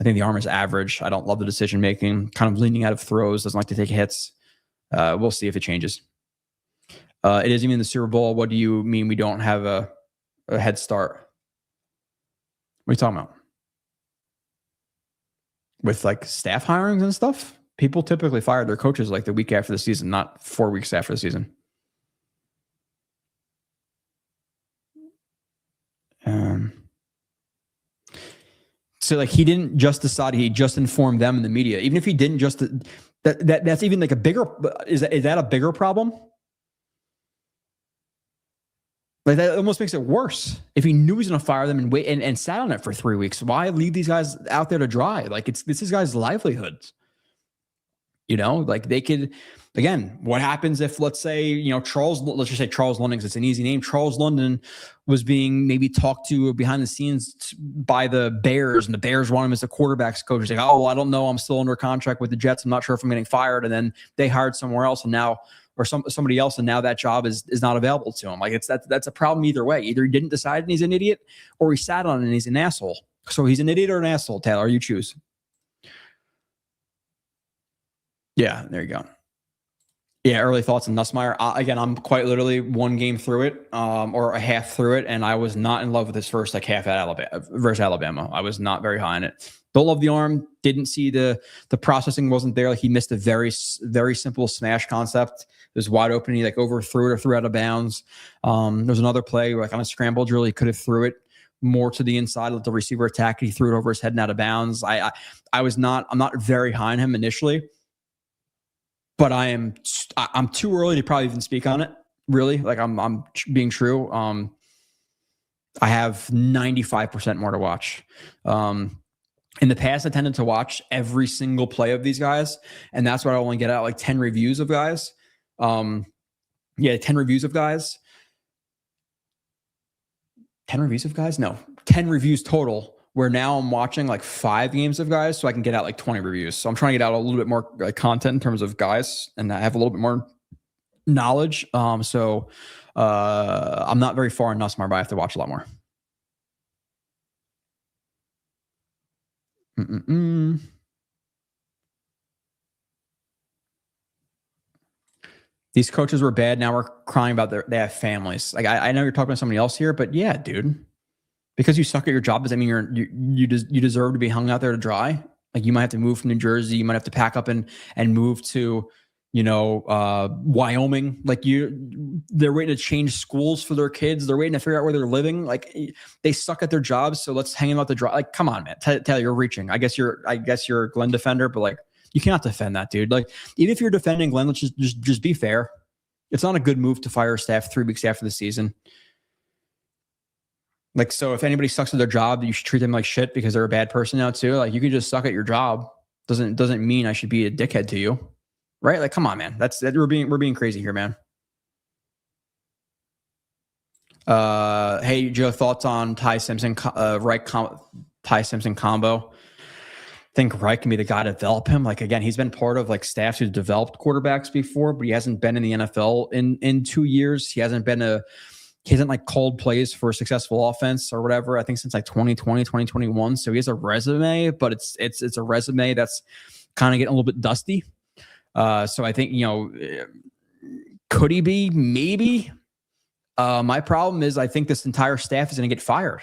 I think the arm is average. I don't love the decision making, kind of leaning out of throws, doesn't like to take hits. We'll see if it changes. It isn't even the Super Bowl. What do you mean we don't have a head start? What are you talking about? With like staff hirings and stuff? People typically fire their coaches like the week after the season, not 4 weeks after the season. So like he didn't just decide, he just informed them in the media. Even if he didn't just, that's even like a bigger, is that a bigger problem? Like that almost makes it worse. If he knew he was going to fire them and wait and sat on it for 3 weeks, why leave these guys out there to dry? Like this is guys' livelihoods. You know, like they could, again, what happens if, let's say, let's just say Charles London, because it's an easy name. Charles London was being maybe talked to behind the scenes by the Bears, and the Bears want him as a quarterback's coach. He's like, oh, well, I don't know. I'm still under contract with the Jets. I'm not sure if I'm getting fired. And then they hired somewhere else, and now, or somebody else, and now that job is not available to him. Like that's a problem either way. Either he didn't decide and he's an idiot, or he sat on it and he's an asshole. So he's an idiot or an asshole, Taylor. You choose. Yeah, there you go. Yeah, early thoughts on Nussmeier. Again, I'm quite literally 1 game through it, or a half through it, and I was not in love with his first like half at Alabama versus Alabama. I was not very high on it. Don't love the arm. Didn't see the processing wasn't there. Like he missed a very, very simple smash concept. It was wide open. He like overthrew it or threw out of bounds. There's another play where, like on a scramble drill, he could have threw it more to the inside, let the receiver attack. He threw it over his head and out of bounds. I'm not very high on him initially. But I'm too early to probably even speak on it. Really, like I'm being true. I have 95% more to watch. In the past, I tended to watch every single play of these guys, and that's what I only get out like 10 reviews of guys. 10 reviews of guys. 10 reviews of guys? No, 10 reviews total where now I'm watching like 5 games of guys so I can get out like 20 reviews. So I'm trying to get out a little bit more content in terms of guys, and I have a little bit more knowledge. So I'm not very far in Nussmar, but I have to watch a lot more. Mm-mm-mm. These coaches were bad. Now we're crying about they have families. Like I know you're talking to somebody else here, but yeah, dude, because you suck at your job does that mean you deserve to be hung out there to dry? Like you might have to move from New Jersey, you might have to pack up and move to, Wyoming. Like they're waiting to change schools for their kids. They're waiting to figure out where they're living. Like they suck at their jobs, so let's hang them out to dry. Like, come on, man. Taylor, you're reaching. I guess you're a Glenn defender, but like you cannot defend that, dude. Like even if you're defending Glenn, let's just be fair. It's not a good move to fire staff 3 weeks after the season. Like, so if anybody sucks at their job, you should treat them like shit because they're a bad person now too. Like, you can just suck at your job. Doesn't mean I should be a dickhead to you, right? Like, come on, man. We're being crazy here, man. Hey Joe, thoughts on Ty Simpson, Ty Simpson combo? I think Reich can be the guy to develop him. Like, again, he's been part of like staffs who've developed quarterbacks before, but he hasn't been in the NFL in 2 years. He hasn't like called plays for a successful offense or whatever, I think since like 2020, 2021. So he has a resume, but it's a resume that's kind of getting a little bit dusty. So I think, could he be? Maybe. My problem is I think this entire staff is going to get fired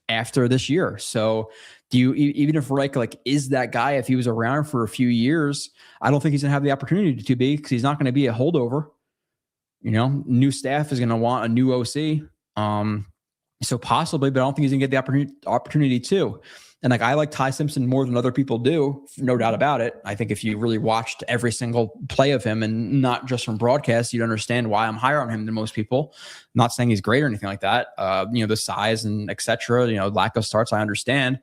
after this year. So even if Reich like is that guy, if he was around for a few years, I don't think he's going to have the opportunity to be, because he's not going to be a holdover. New staff is going to want a new OC. So possibly, but I don't think he's going to get the opportunity to. And like, I like Ty Simpson more than other people do, no doubt about it. I think if you really watched every single play of him and not just from broadcast, you'd understand why I'm higher on him than most people. I'm not saying he's great or anything like that. The size and et cetera, lack of starts, I understand.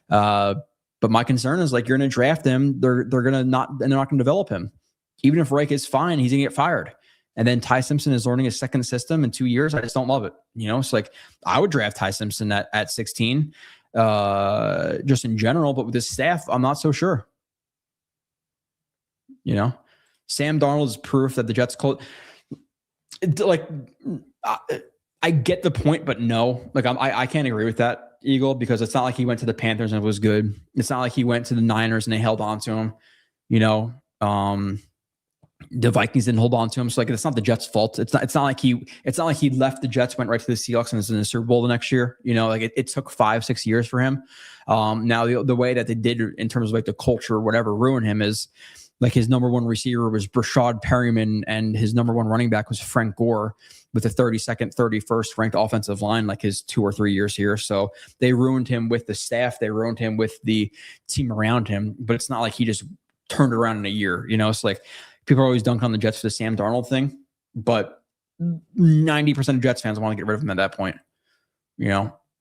But my concern is like, you're going to draft him. They're not going to develop him. Even if Reich is fine, he's going to get fired. And then Ty Simpson is learning a second system in 2 years. I just don't love it. So like I would draft Ty Simpson at 16, just in general, but with this staff, I'm not so sure. Sam Darnold is proof that the Jets I get the point, but no, like I can't agree with that, Eagle, because it's not like he went to the Panthers and it was good. It's not like he went to the Niners and they held on to him, the Vikings didn't hold on to him. So like, it's not the Jets' fault. It's not like he left the Jets, went right to the Seahawks and is in the Super Bowl the next year. Like it took 5-6 years for him. Now the way that they did in terms of like the culture or whatever ruin him is like his number one receiver was Brashad Perryman and his number one running back was Frank Gore with the 32nd, 31st ranked offensive line, like his 2 or 3 years here. So they ruined him with the staff. They ruined him with the team around him, but it's not like he just turned around in a year, It's like, people always dunk on the Jets for the Sam Darnold thing, but 90% of Jets fans want to get rid of him at that point.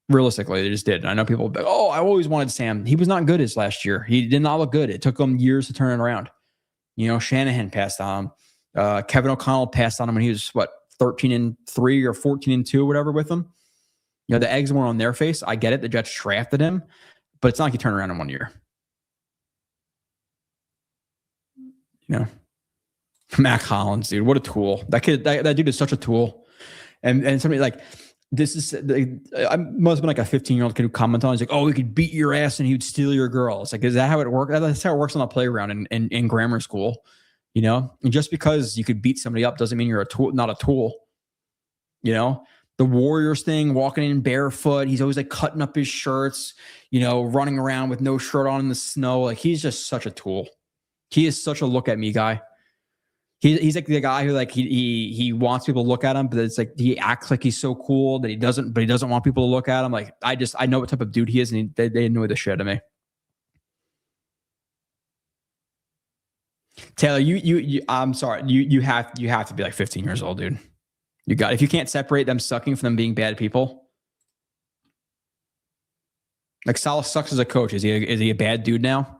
Realistically, they just did. I know people be like, I always wanted Sam. He was not good his last year. He did not look good. It took him years to turn it around. Shanahan passed on him. Kevin O'Connell passed on him when he was 13-3 or 14-2, whatever with him. The eggs weren't on their face. I get it. The Jets drafted him, but it's not like he turned around in 1 year. Mac Hollins, dude, what a tool! That kid, that dude is such a tool. And somebody like this is I must have been like a 15-year-old kid who commented on. He's like, he could beat your ass and he would steal your girl. It's like, is that how it works? That's how it works on the playground in grammar school. And just because you could beat somebody up doesn't mean you're a tool, not a tool. The Warriors thing, walking in barefoot. He's always like cutting up his shirts. Running around with no shirt on in the snow. Like he's just such a tool. He is such a look at me guy. He's like the guy who like he wants people to look at him, but it's like he acts like he's so cool that he doesn't want people to look at him. Like I know what type of dude he is, and they annoy the shit out of me. Taylor, you I'm sorry, you have to be like 15 years old, dude. If you can't separate them sucking from them being bad people. Like Saleh sucks as a coach. Is he a bad dude now?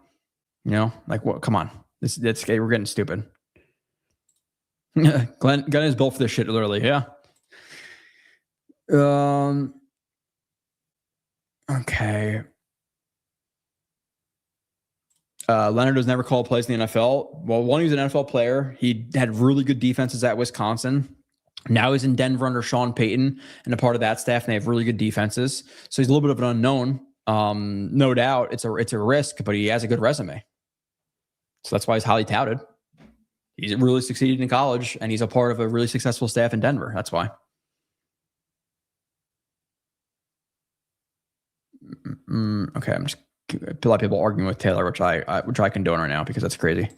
Like what? Come on, that's we're getting stupid. Glenn is built for this shit, literally. Yeah. Okay. Leonard was never called plays in the NFL. Well, one, he was an NFL player. He had really good defenses at Wisconsin. Now he's in Denver under Sean Payton and a part of that staff, and they have really good defenses. So he's a little bit of an unknown. No doubt it's a risk, but he has a good resume. So that's why he's highly touted. He's really succeeded in college, and he's a part of a really successful staff in Denver. That's why. Okay, I'm just a lot of people arguing with Taylor, which I condone right now because that's crazy.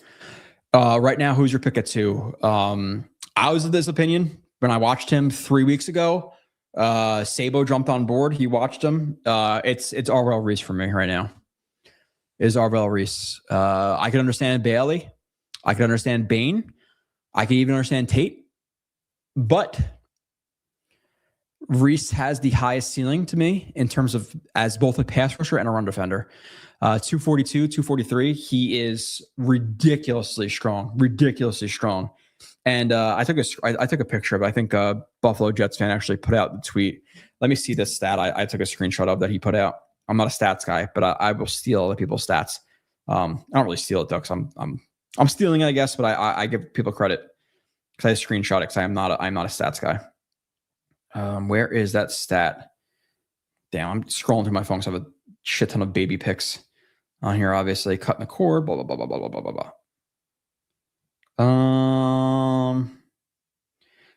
Right now, who's your pick at 2? I was of this opinion when I watched him 3 weeks ago. Sabo jumped on board. He watched him. It's Arvell Reese for me right now. Is Arvell Reese. I can understand Bailey. I can understand Bain. I can even understand Tate. But Reese has the highest ceiling to me in terms of as both a pass rusher and a run defender. 242, 243. He is ridiculously strong. And I took a picture of it. I think Buffalo Jets fan actually put out the tweet. Let me see this stat I took a screenshot of that he put out. I'm not a stats guy, but I will steal other people's stats. I don't really steal it though, because I'm stealing it, I guess, but I give people credit because I screenshot it because I'm not a stats guy. Where is that stat? Damn, I'm scrolling through my phone because I have a shit ton of baby pics on here, obviously. Cutting the cord, blah, blah, blah, blah, blah, blah, blah, blah.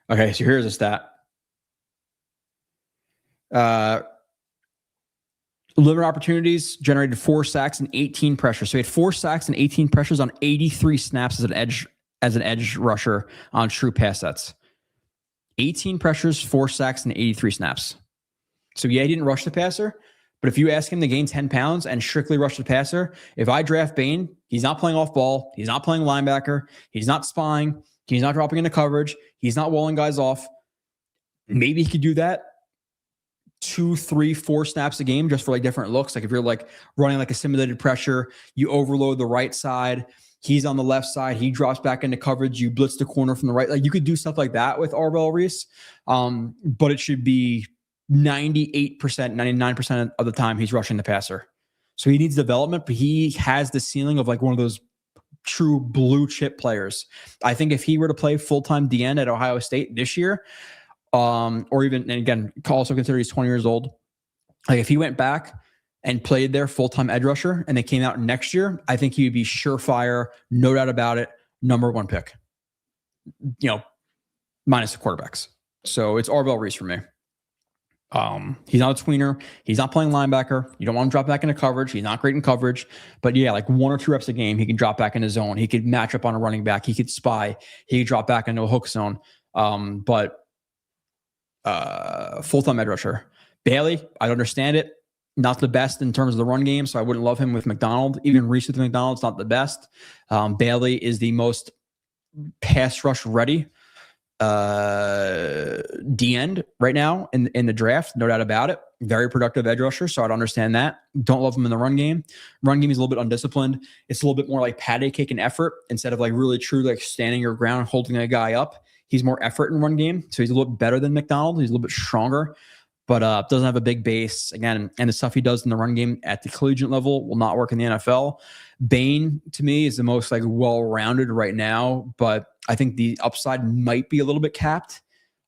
Okay, so here's a stat. Limited opportunities, generated 4 sacks and 18 pressures. So he had 4 sacks and 18 pressures on 83 snaps as an edge rusher on true pass sets. 18 pressures, 4 sacks, and 83 snaps. So yeah, he didn't rush the passer, but if you ask him to gain 10 pounds and strictly rush the passer, if I draft Bain, he's not playing off ball, he's not playing linebacker, he's not spying, he's not dropping into coverage, he's not walling guys off. Maybe he could do that 2, 3, 4 snaps a game just for like different looks. Like if you're like running like a simulated pressure, you overload the right side, he's on the left side, he drops back into coverage, you blitz the corner from the right. Like you could do stuff like that with Arvell Reese, but it should be 98%, 99% of the time he's rushing the passer. So he needs development, but he has the ceiling of like one of those true blue chip players. I think if he were to play full-time DN at Ohio State this year, or even, and again, also consider he's 20 years old. Like if he went back and played their full-time edge rusher and they came out next year, I think he would be surefire, no doubt about it, number 1 pick, minus the quarterbacks. So it's Arvell Reese for me. He's not a tweener. He's not playing linebacker. You don't want him to drop back into coverage. He's not great in coverage, but yeah, like 1 or 2 reps a game, he can drop back in his zone. He could match up on a running back. He could spy. He could drop back into a hook zone. But full-time edge rusher. Bailey, I understand it. Not the best in terms of the run game, so I wouldn't love him with McDonald. Even Reese with McDonald's not the best. Bailey is the most pass rush ready D-end right now in the draft, no doubt about it. Very productive edge rusher, so I'd understand that. Don't love him in the run game. Run game is a little bit undisciplined. It's a little bit more like patty cake and effort instead of like really true like standing your ground and holding a guy up. He's more effort in run game, so he's a little bit better than McDonald. He's a little bit stronger, but doesn't have a big base. Again, and the stuff he does in the run game at the collegiate level will not work in the NFL. Bain, to me, is the most like well-rounded right now, but I think the upside might be a little bit capped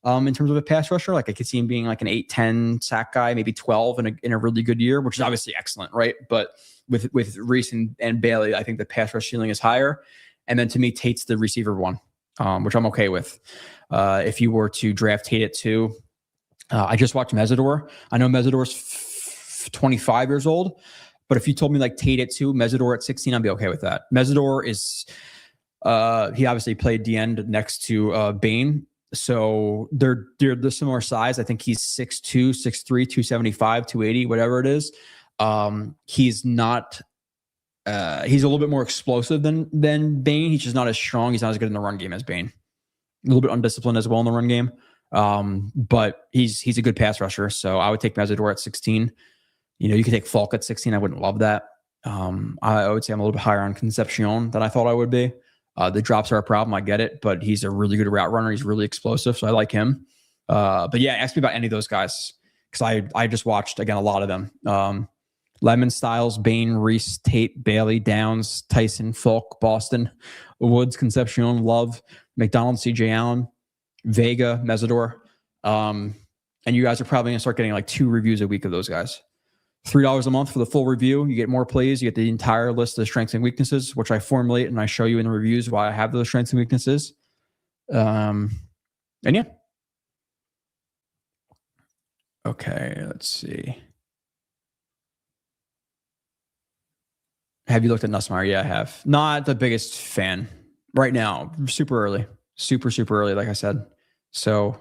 in terms of a pass rusher. Like I could see him being like an 8-10 sack guy, maybe 12 in a really good year, which is obviously excellent, right? But with Reese and Bailey, I think the pass rush ceiling is higher. And then to me, Tate's the receiver one, which I'm okay with. If you were to draft Tate at 2, I just watched Mesidor. I know Mesidor's 25 years old, but if you told me like Tate at 2, Mesidor at 16, I'd be okay with that. Mesidor is, he obviously played the end next to Bain. So they're the similar size. I think he's 6'2", 6'3", 275, 280, whatever it is. He's not, he's a little bit more explosive than Bain. He's just not as strong. He's not as good in the run game as Bain. A little bit undisciplined as well in the run game. But he's a good pass rusher. So I would take Mesidor at 16. You could take Falk at 16. I wouldn't love that. I would say I'm a little bit higher on Concepcion than I thought I would be. The drops are a problem. I get it, but he's a really good route runner. He's really explosive. So I like him. But yeah, ask me about any of those guys. Cause I just watched again, a lot of them. Lemon, Styles, Bain, Reese, Tate, Bailey, Downs, Tyson, Falk, Boston, Woods, Concepcion, Love, McDonald, CJ Allen, Vega, Mesidor. And you guys are probably going to start getting like 2 reviews a week of those guys. $3 a month for the full review. You get more plays. You get the entire list of strengths and weaknesses, which I formulate and I show you in the reviews why I have those strengths and weaknesses. And yeah. Okay, let's see. Have you looked at Nussmeier? Yeah, I have. Not the biggest fan right now. Super early. Super early, like I said. So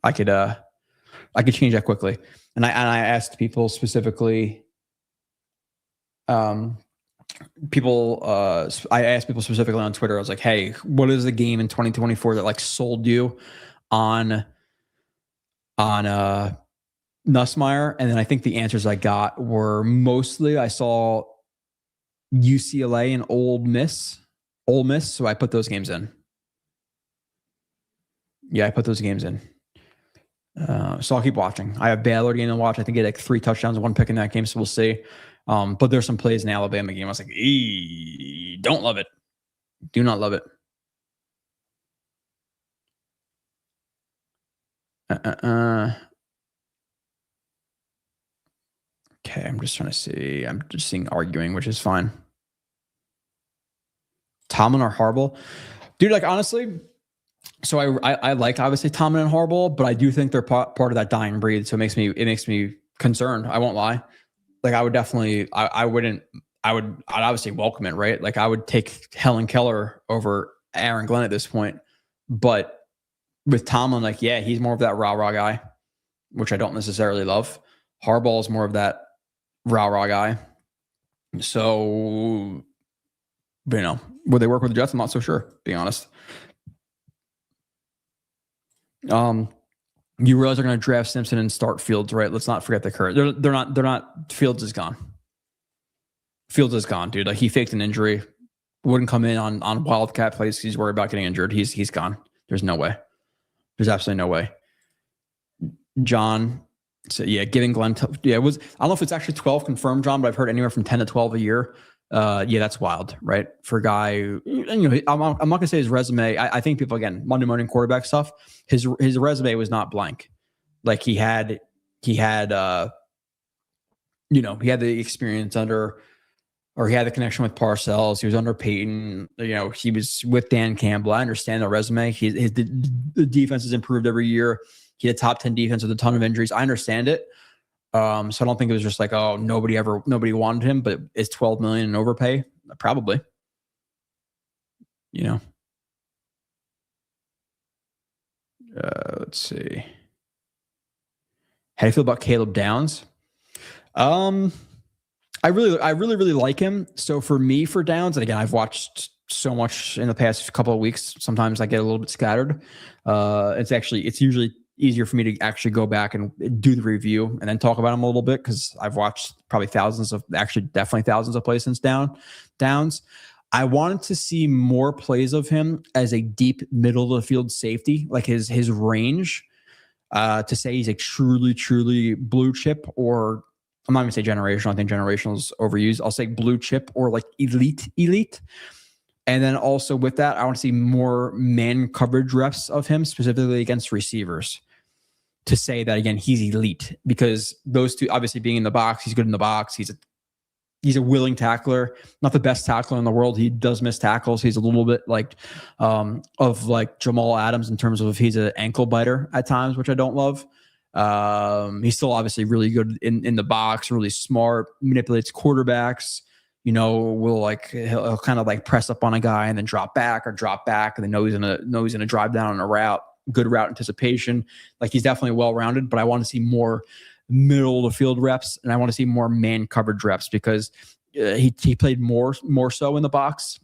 I could change that quickly. And I asked people specifically, I asked people specifically on Twitter. I was like, hey, what is the game in 2024 that like sold you on Nussmeier? And then I think the answers I got were mostly I saw UCLA and Ole Miss. So I put those games in. Yeah, I put those games in. So I'll keep watching. I have Baylor game to watch. I think he had like 3 touchdowns and 1 pick in that game, so we'll see. But there's some plays in the Alabama game. I was like, don't love it. Do not love it. Okay, I'm just trying to see. I'm just seeing arguing, which is fine. Tomlin or Harbaugh? Dude, like honestly, so I like obviously Tomlin and Harbaugh, but I do think they're part of that dying breed. So it makes me concerned. I won't lie. Like I would definitely, I'd obviously welcome it, right? Like I would take Helen Keller over Aaron Glenn at this point. But with Tomlin, like, yeah, he's more of that rah-rah guy, which I don't necessarily love. Harbaugh is more of that rah-rah guy. So, you know, would they work with the Jets? I'm not so sure, being honest. You realize they're going to draft Simpson and start Fields, right? Let's not forget the current. They're not. Fields is gone. Fields is gone, dude. Like he faked an injury, wouldn't come in on Wildcat plays. He's worried about getting injured. He's gone. There's no way. There's absolutely no way. John, so yeah, giving Glenn. It was. I don't know if it's actually 12 confirmed, John, but I've heard anywhere from 10 to 12 a year. Yeah, that's wild, right? For a guy, you know, I'm not gonna say his resume. I think people again, Monday morning quarterback stuff. His resume was not blank. Like he had, you know, he had the experience under, or he had the connection with Parcells. He was under Peyton. You know, he was with Dan Campbell. I understand the resume. The defense has improved every year. He had top 10 defense with a ton of injuries. I understand it. So I don't think it was just like, oh, nobody wanted him, but it's $12 million in overpay. Probably, you know. Let's see. How do you feel about Caleb Downs? I really like him. So for me, for Downs, and again, I've watched so much in the past couple of weeks. Sometimes I get a little bit scattered. It's usually easier for me to actually go back and do the review and then talk about him a little bit because I've watched probably definitely thousands of plays since Downs. I wanted to see more plays of him as a deep middle of the field safety, like his range. To say he's a truly blue chip, or I'm not going to say generational. I think generational is overused. I'll say blue chip or like elite. And then also with that, I want to see more man coverage reps of him, specifically against receivers, to say that, again, he's elite, because those two, obviously being in the box, he's good in the box. He's a willing tackler, not the best tackler in the world. He does miss tackles. He's a little bit like of like Jamal Adams in terms of he's an ankle biter at times, which I don't love. He's still obviously really good in the box, really smart, manipulates quarterbacks. You know, he'll kind of like press up on a guy and then drop back, and then know he's gonna drive down on a route. Good route anticipation. Like he's definitely well rounded, but I want to see more middle of the field reps, and I want to see more man coverage reps because he played more so in the box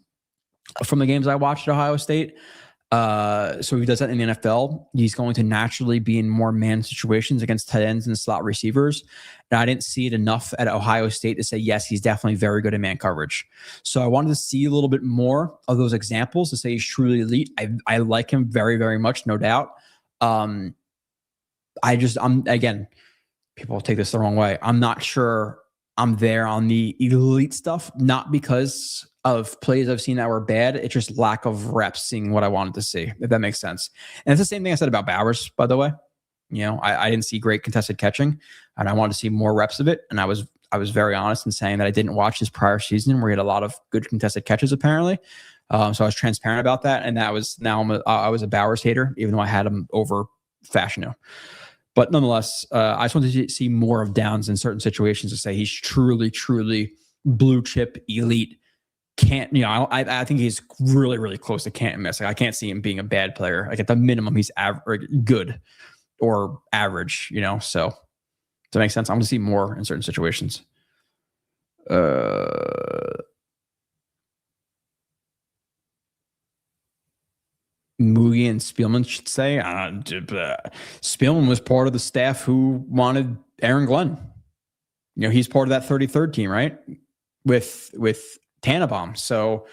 from the games I watched at Ohio State. So he does that in the NFL. He's going to naturally be in more man situations against tight ends and slot receivers. And I didn't see it enough at Ohio State to say, yes, he's definitely very good at man coverage. So I wanted to see a little bit more of those examples to say he's truly elite. I like him very, very much, no doubt. Again, people take this the wrong way. I'm not sure I'm there on the elite stuff, not because of plays I've seen that were bad. It's just lack of reps, seeing what I wanted to see, if that makes sense. And it's the same thing I said about Bowers, by the way. I didn't see great contested catching, and I wanted to see more reps of it. And I was very honest in saying that I didn't watch his prior season where he had a lot of good contested catches, apparently. So I was transparent about that. And I was a Bowers hater, even though I had him over Fashanu. But nonetheless, I just wanted to see more of Downs in certain situations to say he's truly, truly blue chip elite. I think he's really, really close to can't miss. Like, I can't see him being a bad player. Like, at the minimum, he's good or average, so does that make sense? I'm going to see more in certain situations. Moogie and Spielman should say. Spielman was part of the staff who wanted Aaron Glenn. He's part of that 33rd team, right? With Tannenbaum. So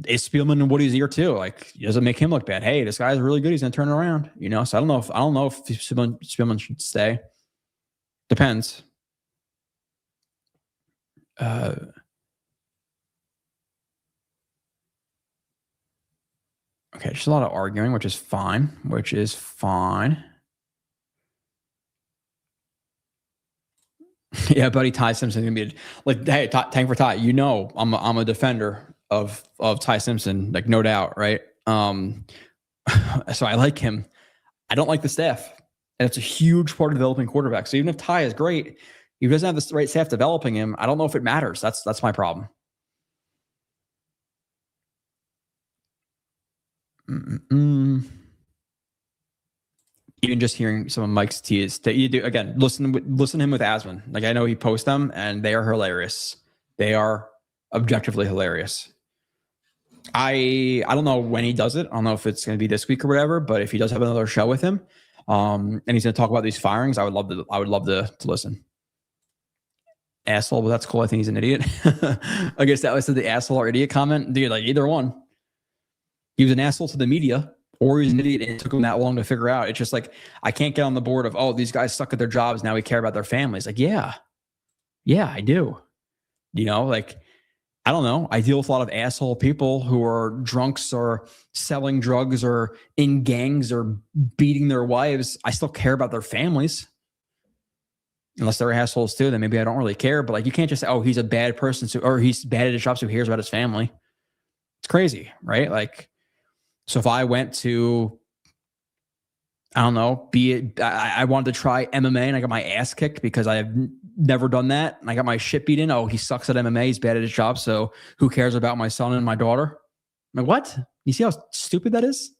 is Spielman in Woody's ear too? Like, it doesn't make him look bad. Hey, this guy's really good. He's gonna turn it around. So I don't know if Spielman should stay. Depends. Okay, just a lot of arguing, which is fine. Yeah, buddy, Ty Simpson's gonna be like, hey, tank for Ty. I'm a defender of Ty Simpson, like, no doubt, right? So I like him. I don't like the staff, and it's a huge part of developing quarterbacks. So even if Ty is great, if he doesn't have the right staff developing him, I don't know if it matters. That's my problem. Even just hearing some of Mike's teas that you do, again, listen to him with Asman. Like, I know he posts them and they are hilarious. They are objectively hilarious. I don't know when he does it. I don't know if it's going to be this week or whatever, but if he does have another show with him, and he's going to talk about these firings, I would love to listen. Asshole, but that's cool. I think he's an idiot. I guess that was the asshole or idiot comment. Dude, like, either one. He was an asshole to the media, or he's an idiot, and it took him that long to figure out. It's just like, I can't get on the board of, oh, these guys suck at their jobs, now we care about their families. Like, yeah, I do. Like, I don't know. I deal with a lot of asshole people who are drunks or selling drugs or in gangs or beating their wives. I still care about their families. Unless they're assholes too, then maybe I don't really care. But, like, you can't just say, oh, he's a bad person, or he's bad at his job, so he cares about his family. It's crazy, right? Like, so if I went to, I don't know, I wanted to try MMA and I got my ass kicked because I have never done that, and I got my shit beat in. Oh, he sucks at MMA. He's bad at his job. So who cares about my son and my daughter? I'm like, what? You see how stupid that is?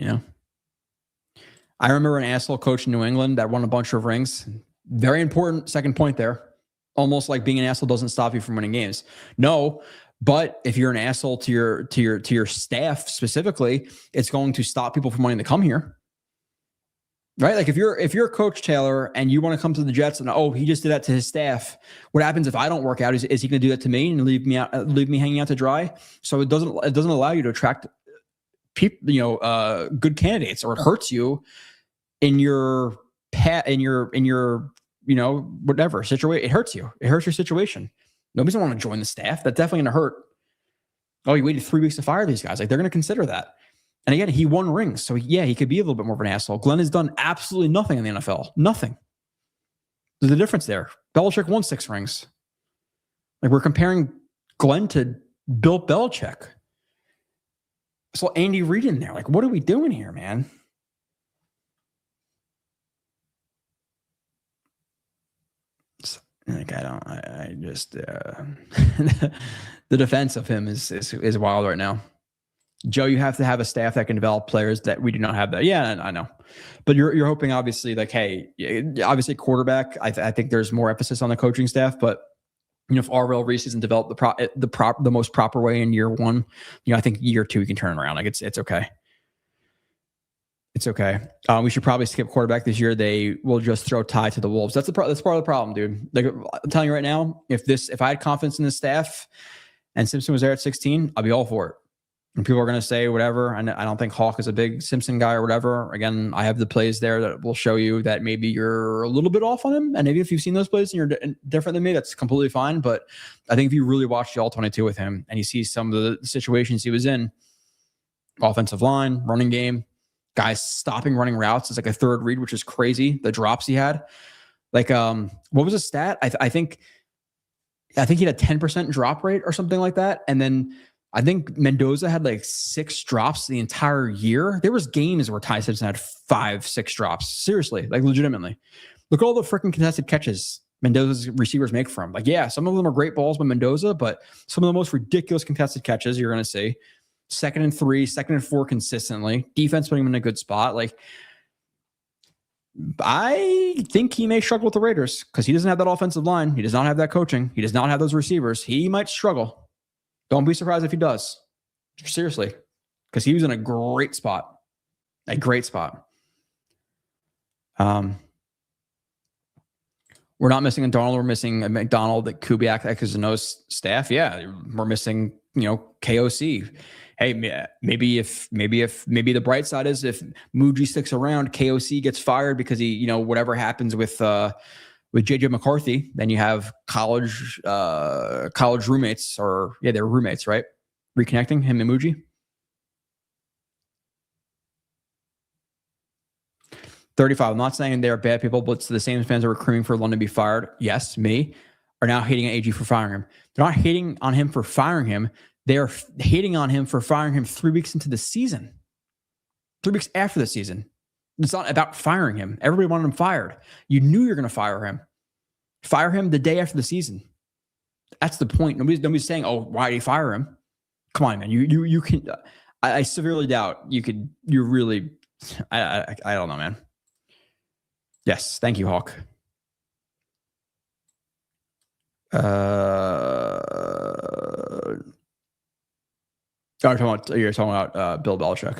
I remember an asshole coach in New England that won a bunch of rings. Very important second point there. Almost like being an asshole doesn't stop you from winning games. No, but if you're an asshole to your staff specifically, it's going to stop people from wanting to come here. Right? Like, if you're Coach Taylor and you want to come to the Jets and, oh, he just did that to his staff, what happens if I don't work out? Is he going to do that to me and leave me hanging out to dry? So it doesn't allow you to attract people, good candidates, or it hurts you in your whatever situation. It hurts you. It hurts your situation. Nobody's going to want to join the staff. That's definitely going to hurt. Oh, you waited 3 weeks to fire these guys. Like, they're going to consider that. And again, he won rings. So yeah, he could be a little bit more of an asshole. Glenn has done absolutely nothing in the NFL. Nothing. There's a difference there. Belichick won 6 rings. Like, we're comparing Glenn to Bill Belichick. So Andy Reid in there. Like, what are we doing here, man? Like, I just the defense of him is wild right now. Joe, you have to have a staff that can develop players that we do not have that. Yeah, I know. But you're hoping, obviously, like, hey, obviously quarterback, I think there's more emphasis on the coaching staff, but if Arvell Reese hasn't developed the most proper way in year one, I think year 2 you can turn it around. Like, it's okay. It's okay. We should probably skip quarterback this year. They will just throw Ty to the Wolves. That's part of the problem, dude. Like, I'm telling you right now, if I had confidence in the staff and Simpson was there at 16, I'd be all for it. And people are going to say whatever. And I don't think Hawk is a big Simpson guy or whatever. Again, I have the plays there that will show you that maybe you're a little bit off on him. And maybe if you've seen those plays and you're different than me, that's completely fine. But I think if you really watch the All-22 with him and you see some of the situations he was in, offensive line, running game, guys stopping running routes is like a third read, which is crazy. The drops he had. Like, what was the stat? I think he had a 10% drop rate or something like that. And then I think Mendoza had like 6 drops the entire year. There was games where Ty Simpson had 5-6 drops. Seriously, like legitimately. Look at all the freaking contested catches Mendoza's receivers make from. Like, yeah, some of them are great balls by Mendoza, but some of the most ridiculous contested catches you're going to see. 2nd and 3, 2nd and 4 consistently. Defense putting him in a good spot. Like, I think he may struggle with the Raiders because he doesn't have that offensive line. He does not have that coaching. He does not have those receivers. He might struggle. Don't be surprised if he does. Seriously. Because he was in a great spot. A great spot. We're not missing a Darnold. We're missing a McDonald, the Kubiak, X's and O's staff. Yeah, we're missing, KOC. Hey, maybe the bright side is if Muji sticks around, KOC gets fired because he, whatever happens with JJ McCarthy, then you have college roommates, or they're roommates, right? Reconnecting him and Muji. 35. I'm not saying they're bad people, but it's the same fans that were screaming for London to be fired. Yes, me, are now hating on AG for firing him. They're not hating on him for firing him. They're hating on him for firing him 3 weeks into the season. 3 weeks after the season. It's not about firing him. Everybody wanted him fired. You knew you were going to fire him. Fire him the day after the season. That's the point. Nobody's saying, "Oh, why did he fire him?" Come on, man. You can. I severely doubt you could. You really. I don't know, man. Yes, thank you, Hawk. You're talking about Bill Belichick.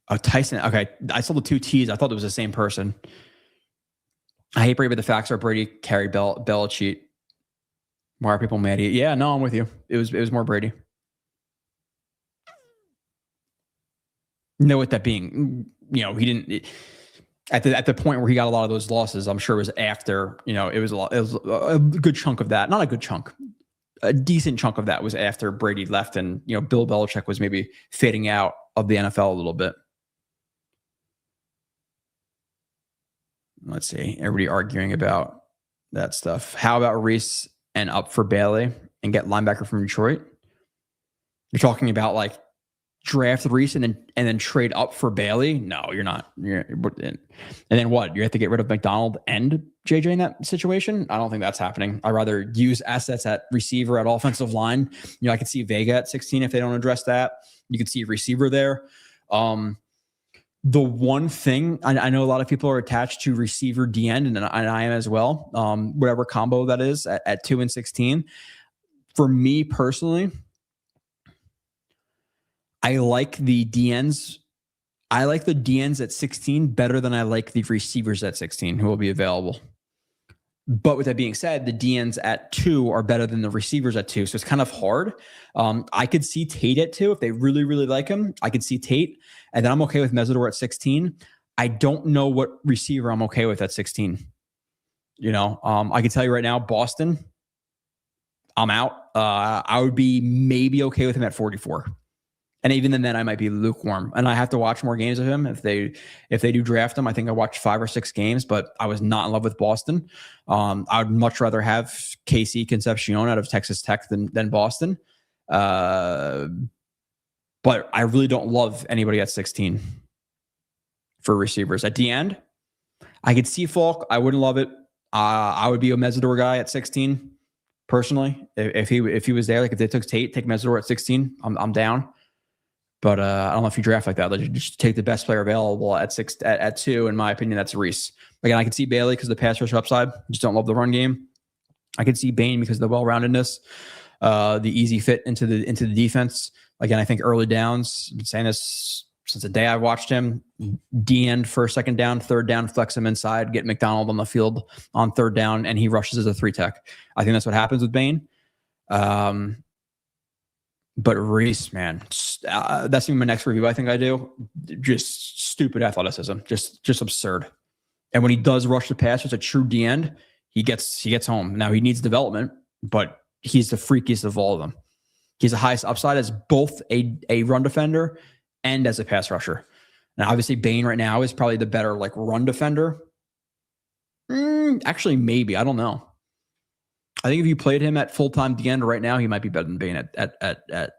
Oh, Tyson. Okay, I saw the 2 T's. I thought it was the same person. I hate Brady, but the facts are Brady carried Belichick. Why are people mad at you? Yeah, no, I'm with you. It was more Brady. No, with that being, he didn't at the point where he got a lot of those losses. I'm sure it was after, it was a good chunk of that. Not a good chunk, a decent chunk of that was after Brady left, and Bill Belichick was maybe fading out of the NFL a little bit. Let's see, everybody arguing about that stuff. How about Reese and up for Bailey and get linebacker from Detroit? You're talking about like draft Reese and then trade up for Bailey? No, you're not. And then what? You have to get rid of McDonald and JJ in that situation? I don't think that's happening. I'd rather use assets at receiver, at offensive line. I could see Vega at 16 if they don't address that. You could see receiver there. The one thing, I know a lot of people are attached to receiver D end, and I am as well. Whatever combo that is at 2 and 16. For me personally, I like the DNs. I like the DNs at 16 better than I like the receivers at 16 who will be available. But with that being said, the DNs at 2 are better than the receivers at 2. So it's kind of hard. I could see Tate at 2 if they really, really like him. I could see Tate. And then I'm okay with Mesidor at 16. I don't know what receiver I'm okay with at 16. I can tell you right now, Boston, I'm out. I would be maybe okay with him at 44. And even then I might be lukewarm. And I have to watch more games of him. If they do draft him, I think I watched 5 or 6 games, but I was not in love with Boston. I would much rather have KC Concepcion out of Texas Tech than Boston. But I really don't love anybody at 16 for receivers. At the end, I could see Falk. I wouldn't love it. I would be a Mesidor guy at 16, personally. If he was there, like if they took take Mesidor at 16, I'm down. But I don't know if you draft like that. Like, just take the best player available at 2. In my opinion, that's Reese. Again, I can see Bailey because of the pass rush upside. Just don't love the run game. I can see Bain because of the well-roundedness, the easy fit into the defense. Again, I think early downs. I've been saying this since the day I watched him, D end first, second down, third down, flex him inside, get McDonald on the field on third down, and he rushes as a 3-tech. I think that's what happens with Bain. But Reese, man, that's even my next review. I think I do just stupid athleticism, just absurd. And when he does rush the pass, it's a true D end. He gets home. Now he needs development, but he's the freakiest of all of them. He's the highest upside as both a run defender and as a pass rusher. Now, obviously, Bain right now is probably the better like run defender. Actually, maybe. I don't know. I think if you played him at full-time D end right now, he might be better than Bain at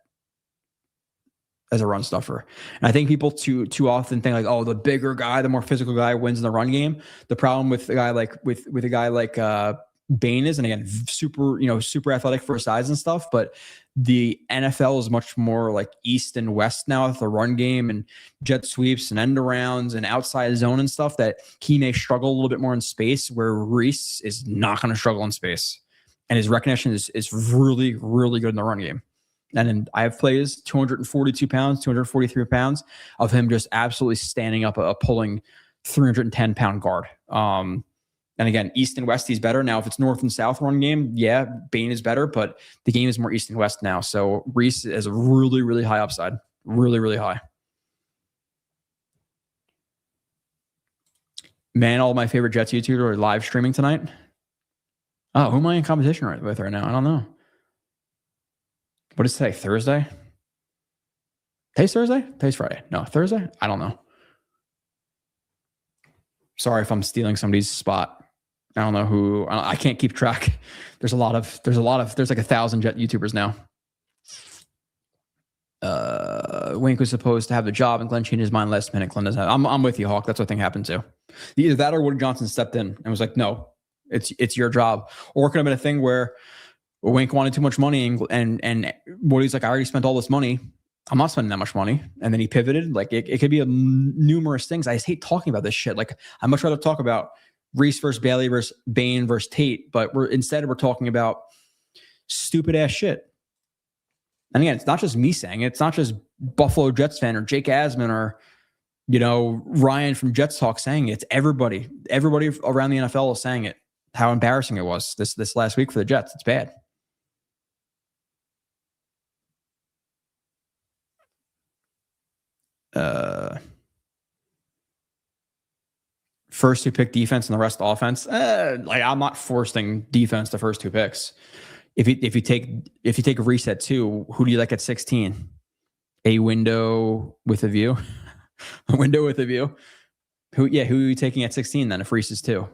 as a run stuffer. And I think people too often think like, oh, the bigger guy, the more physical guy wins in the run game. The problem with a guy like with a guy like Bain is, and again, super athletic for his size and stuff, but the NFL is much more like east and west now with the run game and jet sweeps and end arounds and outside zone and stuff, that he may struggle a little bit more in space, where Reese is not going to struggle in space. And his recognition is really, really good in the run game. And then I have plays 242 pounds, 243 pounds of him just absolutely standing up a pulling 310-pound guard. And again, east and west, he's better. Now, if it's north and south run game, yeah, Bain is better, but the game is more east and west now. So Reese is a really, really high upside. Really, really high. Man, all my favorite Jets YouTubers are live streaming tonight. Oh, who am I in competition with right now? I don't know. What is today? Thursday? Today's Thursday? Today's Friday. No, Thursday? I don't know. Sorry if I'm stealing somebody's spot. I don't know who. I can't keep track. There's like 1,000 Jet YouTubers now. Wink was supposed to have the job, and Glenn changed his mind last minute. Glenn doesn't have. I'm with you, Hawk. That's what I think happened too. Either that or Woody Johnson stepped in and was like, "No, it's your job." Or it could have been a thing where Wink wanted too much money, and Woody's like, "I already spent all this money. I'm not spending that much money." And then he pivoted. Like it could be numerous things. I just hate talking about this shit. Like I'd much rather talk about Reese versus Bailey versus Bain versus Tate, but we're talking about stupid ass shit. And again, it's not just me saying it. It's not just Buffalo Jets fan or Jake Asman or Ryan from Jets Talk saying it. It's everybody around the NFL is saying it. How embarrassing it was this last week for the Jets. It's bad. First two pick defense and the rest offense. Like I'm not forcing defense the first two picks. If you take a reset two, who do you like at 16? A window with a view. A window with a view. Who are you taking at 16 then if Reese is two?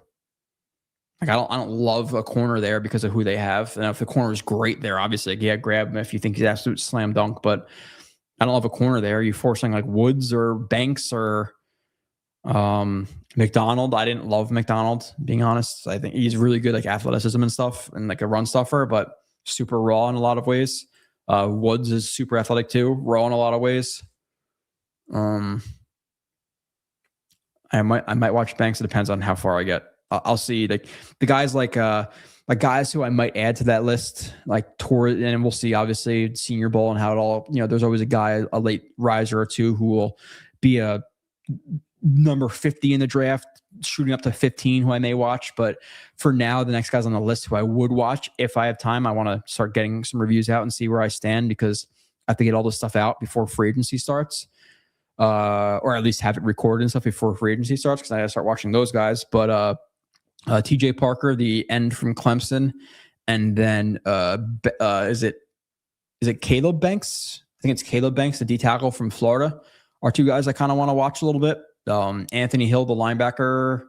Like I don't love a corner there because of who they have. And if the corner is great there, obviously, grab him if you think he's absolute slam dunk. But I don't have a corner there. Are you forcing like Woods or Banks or McDonald? I didn't love McDonald, being honest. I think he's really good, like athleticism and stuff, and like a run stuffer, but super raw in a lot of ways. Woods is super athletic too, raw in a lot of ways. I might watch Banks. It depends on how far I get. I'll see like the guys like guys who I might add to that list, like toward, and we'll see obviously Senior Bowl and how it all, there's always a guy, a late riser or two who will be a number 50 in the draft, shooting up to 15 who I may watch. But for now, the next guys on the list who I would watch if I have time. I want to start getting some reviews out and see where I stand because I have to get all this stuff out before free agency starts. Or at least have it recorded and stuff before free agency starts because I got to start watching those guys. But TJ Parker, the end from Clemson, and then is it Caleb Banks? I think it's Caleb Banks, the D tackle from Florida, are two guys I kind of want to watch a little bit. Anthony Hill, the linebacker,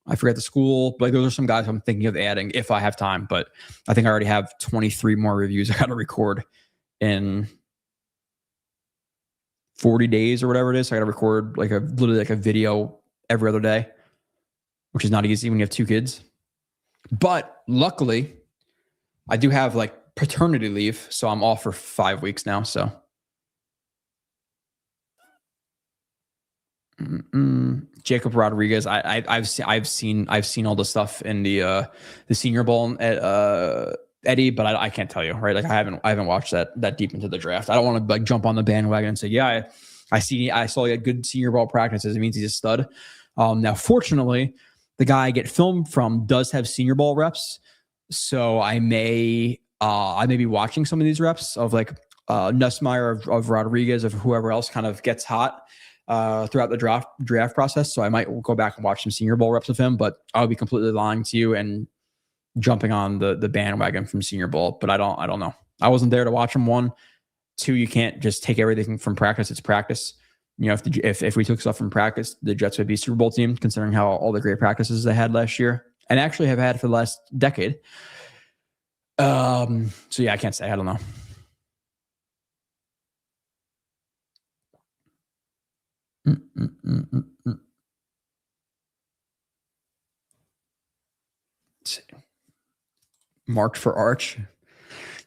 I forget the school, but those are some guys I'm thinking of adding if I have time. But I think I already have 23 more reviews I got to record in 40 days or whatever it is. So I got to record literally a video every other day, which is not easy when you have two kids. But luckily, I do have like paternity leave, so I'm off for 5 weeks now. So Jacob Rodriguez, I've seen all the stuff in the Senior Bowl at Eddie, but I can't tell you, right? Like I haven't watched that deep into the draft. I don't want to like jump on the bandwagon and say, yeah, I saw he had good senior ball practices. It means he's a stud. Now, fortunately, the guy I get filmed from does have senior ball reps, so I may be watching some of these reps of like Nussmeier, of Rodriguez, of whoever else kind of gets hot throughout the draft process. So I might go back and watch some senior ball reps of him, but I'll be completely lying to you and jumping on the bandwagon from senior ball. But I don't know. I wasn't there to watch him. 1, 2, you can't just take everything from practice. It's practice. You know, if we took stuff from practice, the Jets would be a Super Bowl team, considering how all the great practices they had last year and actually have had for the last decade. So yeah, I can't say. I don't know. Marked for Arch.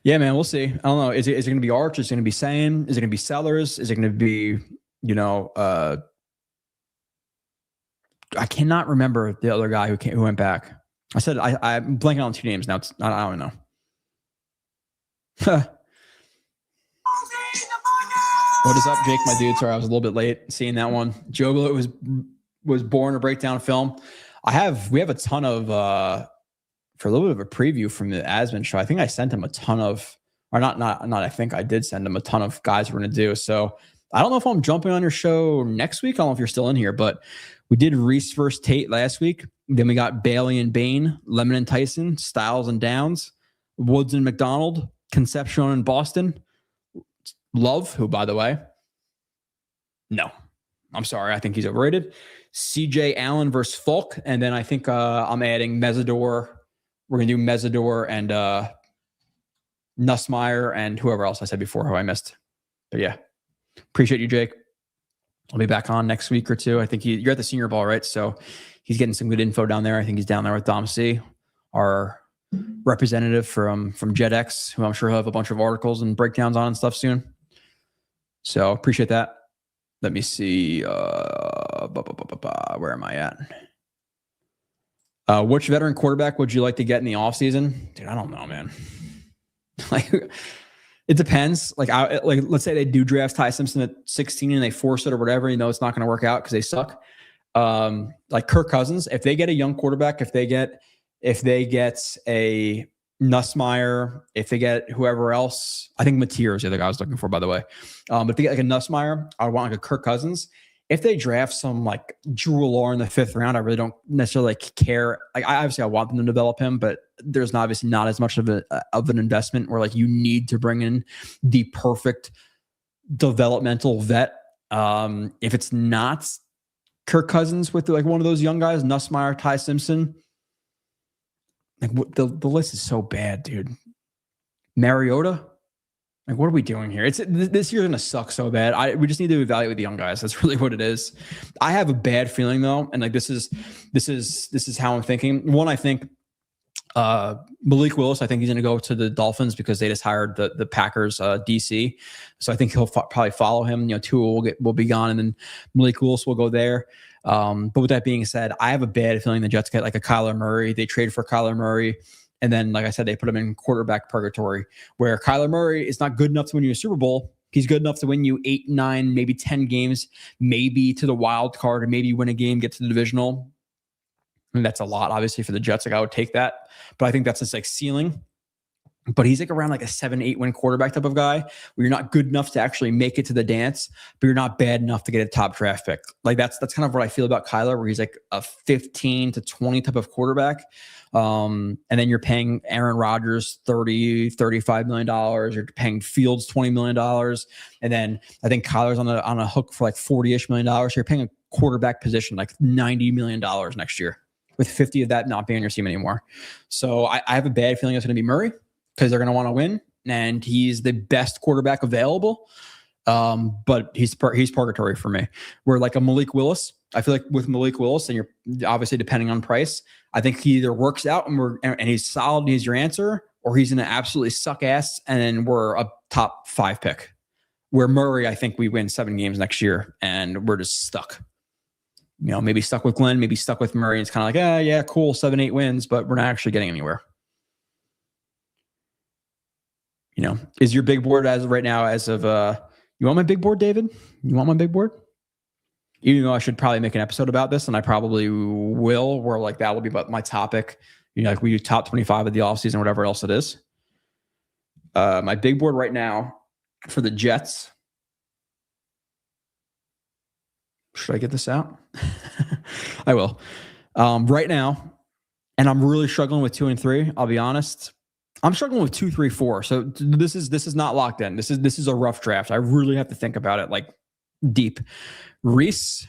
Yeah, man, we'll see. I don't know. Is it going to be Arch? Is it going to be Sam? Is it going to be Sellers? Is it going to be, I cannot remember the other guy who went back. I said I'm blanking on 2 names now. I don't know. What is up, Jake, my dude? Sorry, I was a little bit late seeing that one. Joe Blow was born to break down film. We have a ton of for a little bit of a preview from the Asman show. I think I sent him a ton of, or not. I think I did send him a ton of guys we're going to do. So I don't know if I'm jumping on your show next week. I don't know if you're still in here, but we did Reese versus Tate last week. Then we got Bailey and Bain, Lemon and Tyson, Styles and Downs, Woods and McDonald, Concepcion and Boston, Love, who, by the way, no, I'm sorry, I think he's overrated. CJ Allen versus Falk, and then I think I'm adding Mesidor. We're gonna do Mesidor and Nussmeier and whoever else I said before who I missed. But yeah, appreciate you, Jake. I'll be back on next week or 2. I think you're at the Senior Ball, right? So he's getting some good info down there. I think he's down there with Dom C, our representative from JetX, who I'm sure he'll have a bunch of articles and breakdowns on and stuff soon. So appreciate that. Let me see. Where am I at? Which veteran quarterback would you like to get in the offseason? Dude, I don't know, man. Like, it depends. Like let's say they do draft Ty Simpson at 16 and they force it or whatever. You know, it's not going to work out because they suck. Like Kirk Cousins, if they get a young quarterback, if they get a Nussmeier, if they get whoever else, I think Mateer is the other guy I was looking for, by the way. If they get like a Nussmeier, I want like a Kirk Cousins. If they draft some like Drew Lohr in the 5th round, I really don't necessarily care. Like, I want them to develop him, but there's obviously not as much of an investment where like you need to bring in the perfect developmental vet. If it's not Kirk Cousins with like one of those young guys, Nussmeier, Ty Simpson, like the list is so bad, dude. Mariota, like what are we doing here? This year's gonna suck so bad. We just need to evaluate the young guys. That's really what it is. I have a bad feeling though, and like this is how I'm thinking. One, I think Malik Willis, I think he's gonna go to the Dolphins because they just hired the Packers DC, so I think he'll probably follow him. You know, Tua will be gone, and then Malik Willis will go there. But with that being said, I have a bad feeling the Jets get like a Kyler Murray. They trade for Kyler Murray. And then, like I said, they put him in quarterback purgatory where Kyler Murray is not good enough to win you a Super Bowl. He's good enough to win you 8, 9, maybe 10 games, maybe to the wild card, and maybe win a game, get to the divisional. And that's a lot, obviously, for the Jets. Like I would take that. But I think that's just like ceiling. But he's like around like a 7, 8 win quarterback type of guy where you're not good enough to actually make it to the dance, but you're not bad enough to get a top draft pick. Like that's kind of what I feel about Kyler, where he's like a 15 to 20 type of quarterback. And then you're paying Aaron Rodgers $35 million. You're paying Fields $20 million. And then I think Kyler's on a hook for like $40-ish million. So you're paying a quarterback position like $90 million next year, with 50 of that not being on your team anymore. So I have a bad feeling it's going to be Murray, because they're going to want to win, and he's the best quarterback available. But he's purgatory for me. Where like a Malik Willis, I feel like with Malik Willis, and you're obviously depending on price, I think he either works out and he's solid, and he's your answer, or he's going to absolutely suck ass, and then we're a top 5 pick. Where Murray, I think we win 7 games next year, and we're just stuck. You know, maybe stuck with Glenn, maybe stuck with Murray. It's kind of like, yeah, cool, 7, 8 wins, but we're not actually getting anywhere. You know, is your big board as of right now, as of You want my big board, David? You want my big board? Even though I should probably make an episode about this, and I probably will, where like that will be about my topic. Like we do top 25 of the offseason, whatever else it is. My big board right now for the Jets. Should I get this out? I will. Right now, and I'm really struggling with 2 and 3. I'll be honest. I'm struggling with 2, 3, 4. So this is not locked in. This is a rough draft. I really have to think about it like deep. Reese,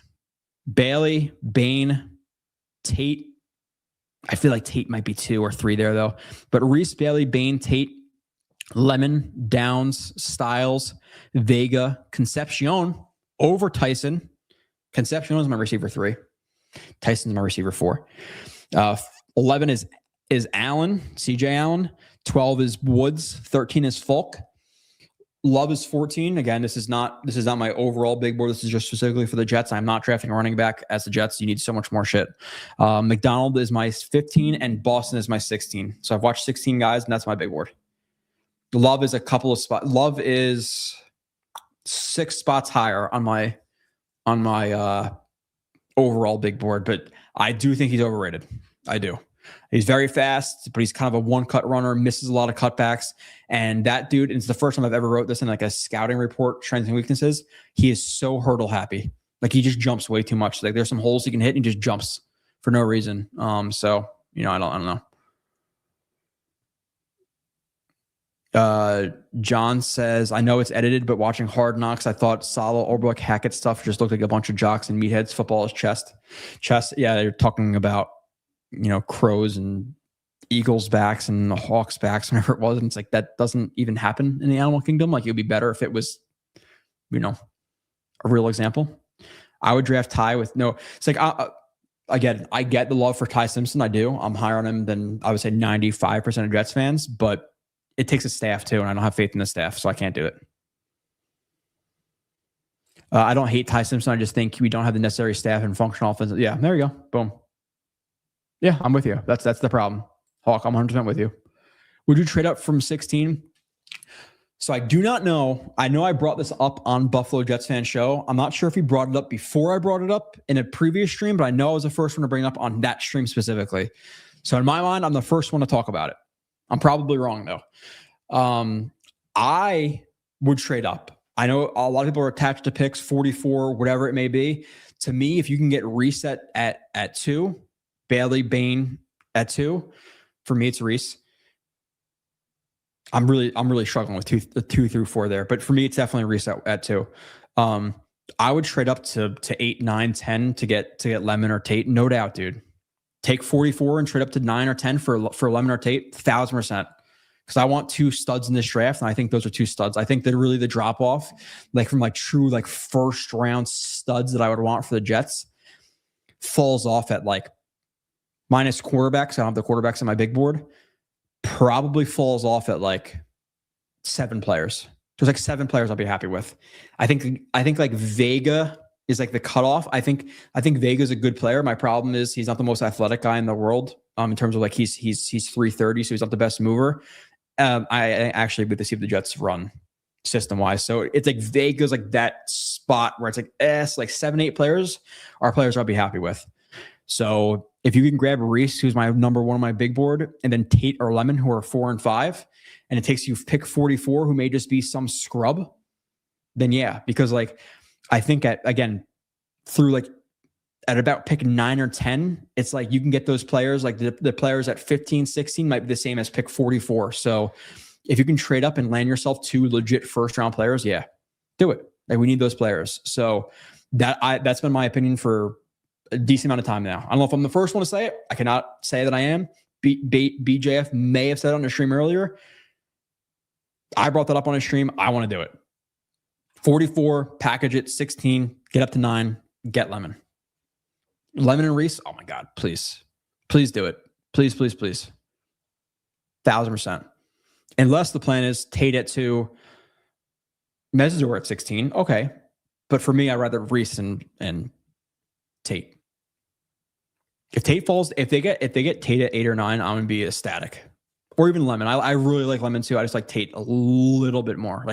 Bailey, Bain, Tate. I feel like Tate might be 2 or 3 there though. But Reese, Bailey, Bain, Tate, Lemon, Downs, Styles, Vega, Concepcion over Tyson. Concepcion is my receiver 3. Tyson's my receiver 4. 11 is Allen, CJ Allen. 12 is Woods. 13 is Folk. Love is 14. Again, this is not my overall big board. This is just specifically for the Jets. I'm not drafting a running back as the Jets. You need so much more shit. McDonald is my 15 and Boston is my 16. So I've watched 16 guys and that's my big board. Love is a couple of spots. Love is 6 spots higher on my overall big board, but I do think he's overrated. I do. He's very fast, but he's kind of a one-cut runner, misses a lot of cutbacks. And that dude, and it's the first time I've ever wrote this in like a scouting report, strengths and weaknesses. He is so hurdle happy. Like he just jumps way too much. Like there's some holes he can hit and he just jumps for no reason. So, I don't know. John says, I know it's edited, but watching Hard Knocks, I thought Sala, Orbrook, Hackett stuff just looked like a bunch of jocks and meatheads. Football is chest. Yeah, they're talking about, crows and eagles backs and hawks backs, whenever it was. And it's like, that doesn't even happen in the animal kingdom. Like it would be better if it was, a real example. I would draft Ty with no, it's like, again, I get the love for Ty Simpson. I do. I'm higher on him than I would say 95% of Jets fans, but it takes a staff too. And I don't have faith in the staff, so I can't do it. I don't hate Ty Simpson. I just think we don't have the necessary staff and functional offense. Yeah, there you go. Boom. Yeah, I'm with you. That's the problem. Hawk, I'm 100% with you. Would you trade up from 16? So I do not know. I know I brought this up on Buffalo Jets Fan Show. I'm not sure if he brought it up before I brought it up in a previous stream, but I know I was the first one to bring it up on that stream specifically. So in my mind, I'm the first one to talk about it. I'm probably wrong though. I would trade up. I know a lot of people are attached to picks, 44, whatever it may be. To me, if you can get reset at 2, Bailey, Bain at 2, for me it's Reese. I'm really struggling with 2 through 4 there, but for me it's definitely Reese at 2. I would trade up to 8, 9, 10 to get Lemon or Tate, no doubt, dude. Take 44 and trade up to 9 or 10 for Lemon or Tate, 1,000%. Because I want 2 studs in this draft, and I think those are 2 studs. I think that really the drop off, like from like true like first round studs that I would want for the Jets, falls off at like minus quarterbacks. I don't have the quarterbacks on my big board. Probably falls off at like 7 players. There's like 7 players I'll be happy with. I think like Vega is like the cutoff. I think Vega's a good player. My problem is he's not the most athletic guy in the world. In terms of like he's 330, so he's not the best mover. I actually would see if the Jets run system wise. So it's like Vega's like that spot where it's like 7, 8 players are players I'll be happy with. So if you can grab Reese, who's my number 1 on my big board, and then Tate or Lemon, who are 4 and 5, and it takes you pick 44, who may just be some scrub, then yeah, because like I think through like at about pick 9 or 10, it's like you can get those players, like the players at 15, 16 might be the same as pick 44. So if you can trade up and land yourself 2 legit first round players, yeah, do it. Like we need those players. So that's been my opinion for a decent amount of time now. I don't know if I'm the first one to say it. I cannot say that I am. BJF may have said it on a stream earlier. I brought that up on a stream. I want to do it. 44, package it, 16, get up to 9, get Lemon. Lemon and Reese, oh my God, please. Please do it. Please, please, please. 1,000%. Unless the plan is Tate at 2, Mezzor at 16. Okay. But for me, I'd rather Reese and Tate. If they get Tate at 8 or 9, I'm gonna be ecstatic. Or even Lemon. I really like Lemon too. I just like Tate a little bit more.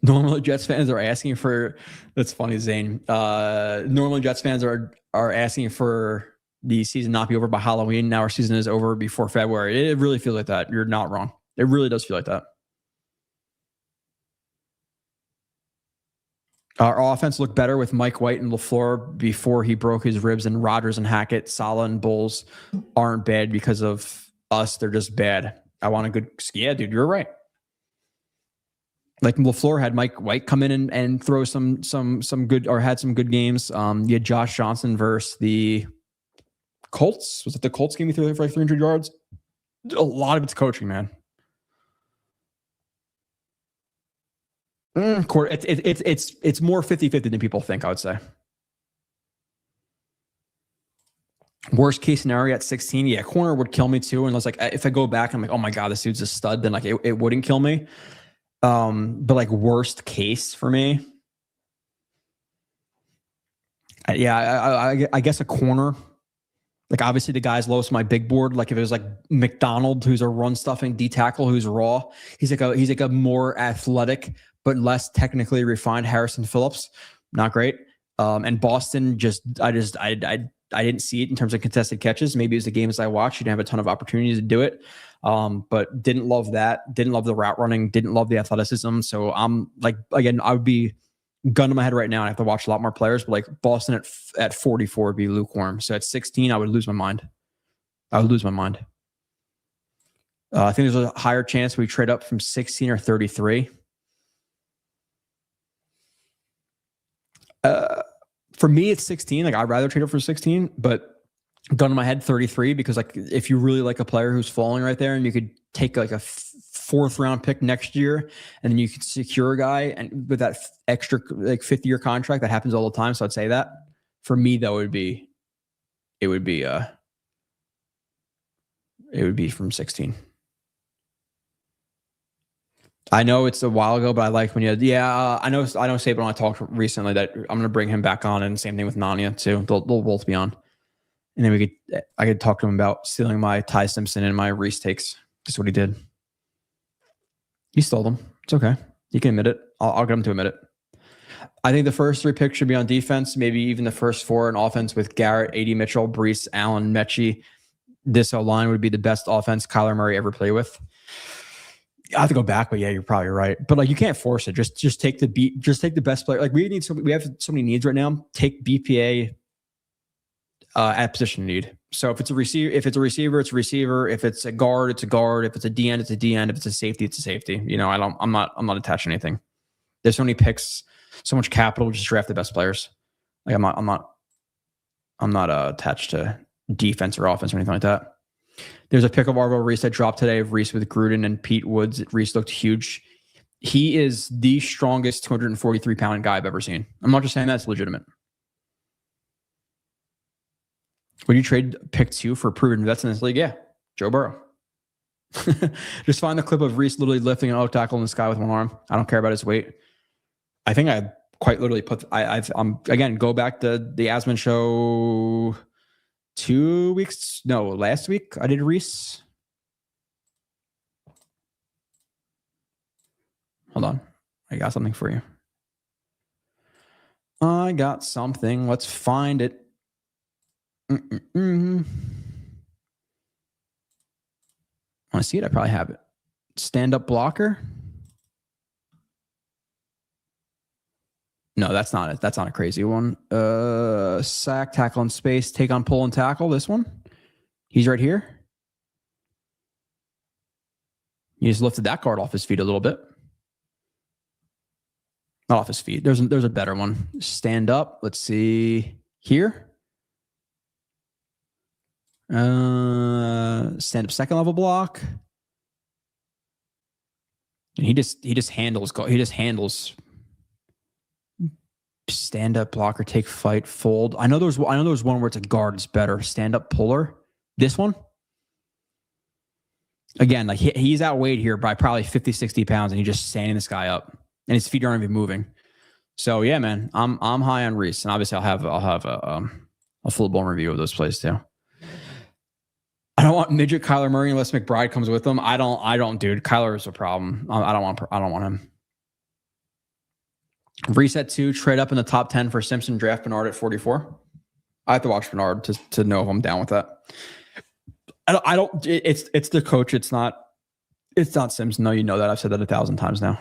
Normally, Jets fans are asking for. That's funny, Zane. Normally, Jets fans are asking for the season not be over by Halloween. Now our season is over before February. It really feels like that. You're not wrong. It really does feel like that. Our offense looked better with Mike White and LaFleur before he broke his ribs, and Rodgers and Hackett, Salah and Bulls aren't bad because of us. They're just bad. I want a good. Yeah, dude, you're right. Like LaFleur had Mike White come in and throw some good, or had some good games. You had Josh Johnson versus the Colts. Was it the Colts game he threw for like 300 yards? A lot of it's coaching, man. It's more 50-50 than people think, I would say. Worst case scenario at 16, yeah, corner would kill me too. And I was like, if I go back, I'm like, oh my God, this dude's a stud, then like it wouldn't kill me. But like worst case for me, I guess a corner. Like obviously the guy's lowest on my big board. Like if it was like McDonald, who's a run stuffing D tackle, who's raw, he's like a more athletic but less technically refined Harrison Phillips. Not great. And Boston I didn't see it in terms of contested catches. Maybe it was the games I watched. You didn't have a ton of opportunities to do it. But didn't love that. Didn't love the route running. Didn't love the athleticism. So I'm like, again, I would be gun to my head right now. I have to watch a lot more players, but like Boston at 44 would be lukewarm. So at 16, I would lose my mind. I think there's a higher chance we trade up from 16 or 33. For me, it's 16. Like I'd rather trade up for 16, but gun in my head, 33, because like if you really like a player who's falling right there, and you could take like a fourth round pick next year, and then you could secure a guy and with that extra like 50-year contract, that happens all the time. So I'd say that for me, that would be from 16. I know it's a while ago, but I like when you had, I know Saban, when I talked recently, that I'm going to bring him back on, and same thing with Nania too. They'll both be on. And then I could talk to him about stealing my Ty Simpson and my Reese takes. Just what he did. He stole them. It's okay. He can admit it. I'll get him to admit it. I think the first 3 picks should be on defense, maybe even the first 4 on offense with Garrett, A.D. Mitchell, Brees, Allen, Mechie. This O-line would be the best offense Kyler Murray ever played with. I have to go back, but yeah, you're probably right. But like, you can't force it. Just take the best player. Like we have so many needs right now. Take BPA at position need. So if it's a receiver, it's a receiver. If it's a guard, it's a guard. If it's a DN, it's a DN. If it's a safety, it's a safety. You know, I'm not attached to anything. There's so many picks, so much capital. Just draft the best players. Like I'm not attached to defense or offense or anything like that. There's a pick of Arvo Reese that dropped today of Reese with Gruden and Pete Woods. Reese looked huge. He is the strongest 243-pound guy I've ever seen. I'm not just saying that's legitimate. Would you trade pick 2 for proven vets in this league? Yeah, Joe Burrow. Just find the clip of Reese literally lifting an O tackle in the sky with one arm. I don't care about his weight. I think I quite literally again, go back to the Asman show last week I did Reese. Hold on. I got something for you. Let's find it. Want to see it? I probably have it. Stand-up blocker? No, that's not it. That's not a crazy one. Sack, tackle in space, take on, pull, and tackle. This one. He's right here. He just lifted that guard off his feet a little bit. Not off his feet. There's a better one. Stand up. Let's see here. Stand up second level block. And he just handles stand up blocker, take fight, fold. I know there's one where it's a guard, it's better. Stand up puller. This one. Again, like he's outweighed here by probably 50, 60 pounds, and he's just standing this guy up, and his feet aren't even moving. So yeah, man, I'm high on Reese, and obviously I'll have a full blown review of those plays too. I don't want midget Kyler Murray unless McBride comes with him. I don't, dude. Kyler is a problem. I don't want him. Reset 2, trade up in the top 10 for Simpson, draft Bernard at 44. I have to watch Bernard to know if I'm down with that. I don't. It's the coach. It's not Simpson. No, you know that. I've said that 1,000 times now.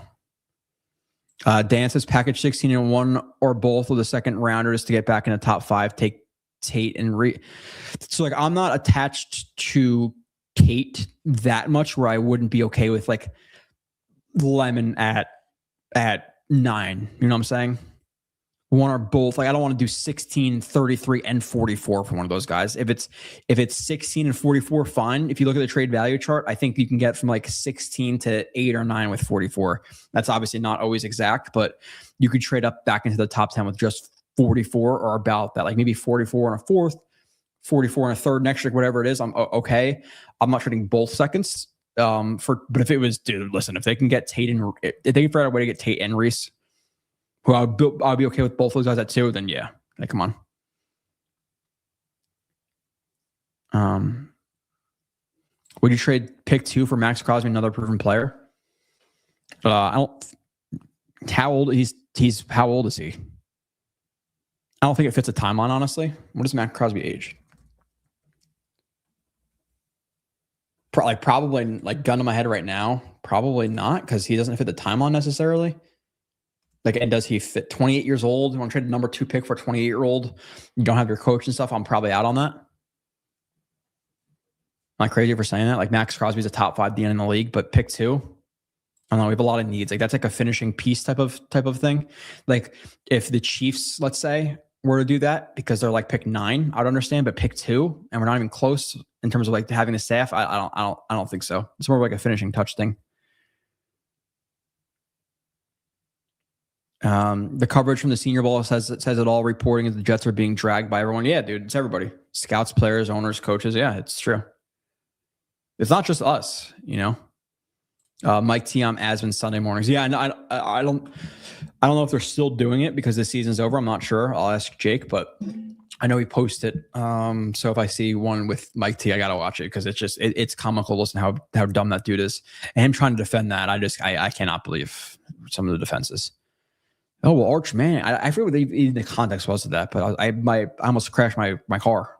Dan says package 16 and 1 or both of the second rounders to get back in the top 5. Take Tate and So like I'm not attached to Tate that much where I wouldn't be okay with like Lemon at 9. You know what I'm saying? One or both. Like I don't want to do 16, 33, and 44 for one of those guys. If it's 16 and 44, fine. If you look at the trade value chart, I think you can get from like 16 to 8 or 9 with 44. That's obviously not always exact, but you could trade up back into the top 10 with just 44 or about that. Like maybe 44 and a fourth, 44 and a third next year, whatever it is. I'm okay. I'm not trading both seconds. But if it was, dude, listen, if they can get Tate and if they can figure out a way to get Tate and Reese, who I'll be okay with both those guys at 2, then yeah. Like, come on. Would you trade pick 2 for Max Crosby, another proven player? I don't. How old he's how old is he? I don't think it fits a timeline, honestly. What is Max Crosby age? Probably like gun to my head right now, probably not, because he doesn't fit the timeline necessarily. Like, and does he fit 28 years old? You want to trade a number 2 pick for a 28-year-old? You don't have your coach and stuff. I'm probably out on that. Am I crazy for saying that? Like Max Crosby's a top 5 DN in the league, but pick 2. I don't know. We have a lot of needs. Like that's like a finishing piece type of thing. Like if the Chiefs, let's say, were to do that because they're like pick 9, I would understand. But pick 2, and we're not even close in terms of like having a staff. I don't think so. It's more like a finishing touch thing. The coverage from the Senior Bowl says it all. Reporting that the Jets are being dragged by everyone. Yeah, dude, it's everybody. Scouts, players, owners, coaches. Yeah, it's true. It's not just us, you know. Mike T on Asvin Sunday mornings. Yeah, I don't know if they're still doing it because the season's over. I'm not sure. I'll ask Jake, but I know he posted. So if I see one with Mike T, I gotta watch it because it's comical. Listen how dumb that dude is, and him trying to defend that. I cannot believe some of the defenses. Oh well, Arch, man, I forget what even the context was of that, but I almost crashed my car.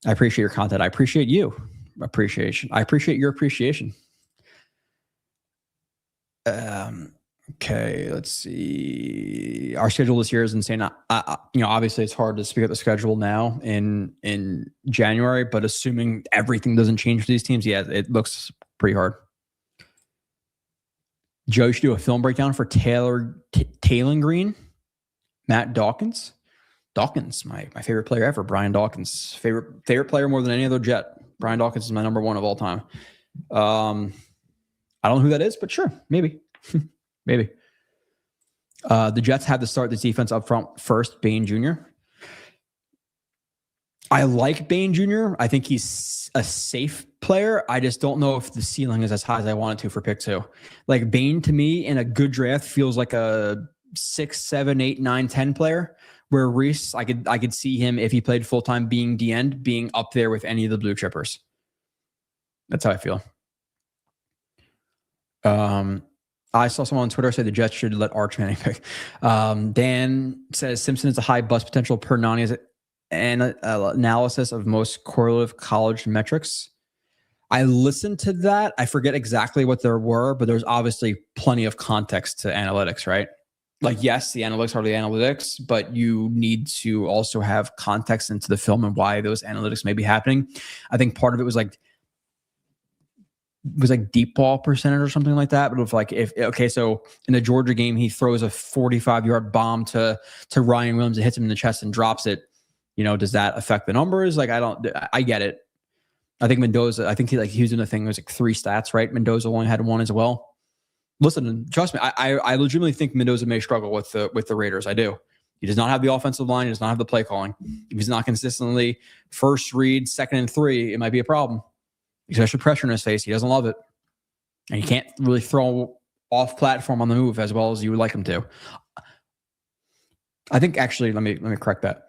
I appreciate your content. I appreciate you. Appreciation. I appreciate your appreciation. Okay, let's see. Our schedule this year is insane. Obviously it's hard to speak of the schedule now in January, but assuming everything doesn't change for these teams, yeah, it looks pretty hard. Joe, you should do a film breakdown for Taylor Green, Matt Dawkins. Dawkins, my favorite player ever. Brian Dawkins, favorite player more than any other Jet. Brian Dawkins is my number 1 of all time. I don't know who that is, but sure, maybe. Maybe. The Jets had to start this defense up front first, Bain Jr. I like Bain Jr. I think he's a safe player. I just don't know if the ceiling is as high as I want it to for pick 2. Like Bain to me in a good draft feels like a 6, 7, 8, 9, 10 player. Where Reese, I could see him if he played full time being the end, being up there with any of the blue chippers. That's how I feel. I saw someone on Twitter say the Jets should let Arch Manning pick. Dan says Simpson is a high bust potential per Nani's analysis of most correlative college metrics. I listened to that. I forget exactly what there were, but there's obviously plenty of context to analytics, right? Like, yes, the analytics are the analytics, but you need to also have context into the film and why those analytics may be happening. I think part of it was like deep ball percentage or something like that. But so in the Georgia game, he throws a 45-yard bomb to Ryan Williams and hits him in the chest and drops it. You know, does that affect the numbers? Like, I get it. I think Mendoza, he was doing the thing. It was like 3 stats, right? Mendoza only had 1 as well. Listen, trust me, I legitimately think Mendoza may struggle with the Raiders. I do. He does not have the offensive line. He does not have the play calling. If he's not consistently first read, 2nd and 3, it might be a problem. Especially pressure in his face. He doesn't love it. And he can't really throw off platform on the move as well as you would like him to. I think actually, let me correct that.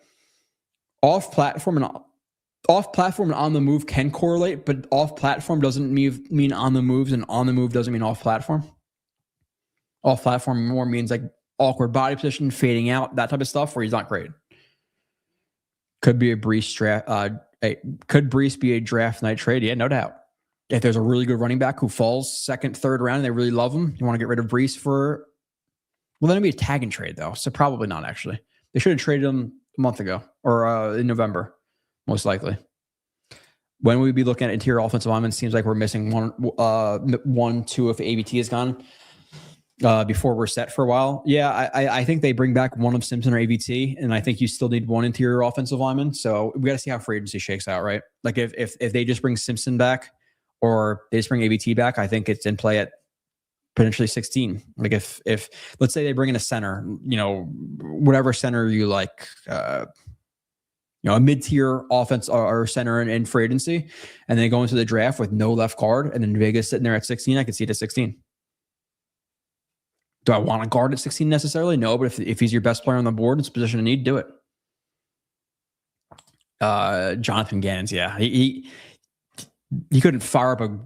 Off platform and on the move can correlate, but off platform doesn't mean on the moves, and on the move doesn't mean off platform. Off platform more means like awkward body position, fading out, that type of stuff where he's not great. Could be a Brees draft. Could Brees be a draft night trade? Yeah, no doubt. If there's a really good running back who falls second, third round, and they really love him, you want to get rid of Brees for. Well, then it'd be a tag and trade though, so probably not. Actually, they should have traded him a month ago or in November, most likely. When we be looking at interior offensive linemen, it seems like we're missing one, two if ABT is gone before we're set for a while. Yeah, I think they bring back one of Simpson or ABT, and I think you still need one interior offensive lineman. So we got to see how free agency shakes out, right? Like if they just bring Simpson back or they just bring ABT back, I think it's in play at potentially 16. Like if let's say they bring in a center, whatever center you like, a mid-tier offense or center in free agency, and they go into the draft with no left guard, and then Vegas sitting there at 16, I could see it at 16. Do I want a guard at 16 necessarily? No, but if he's your best player on the board, it's a position of need, do it. Jonathan Gannons, yeah. He couldn't fire up a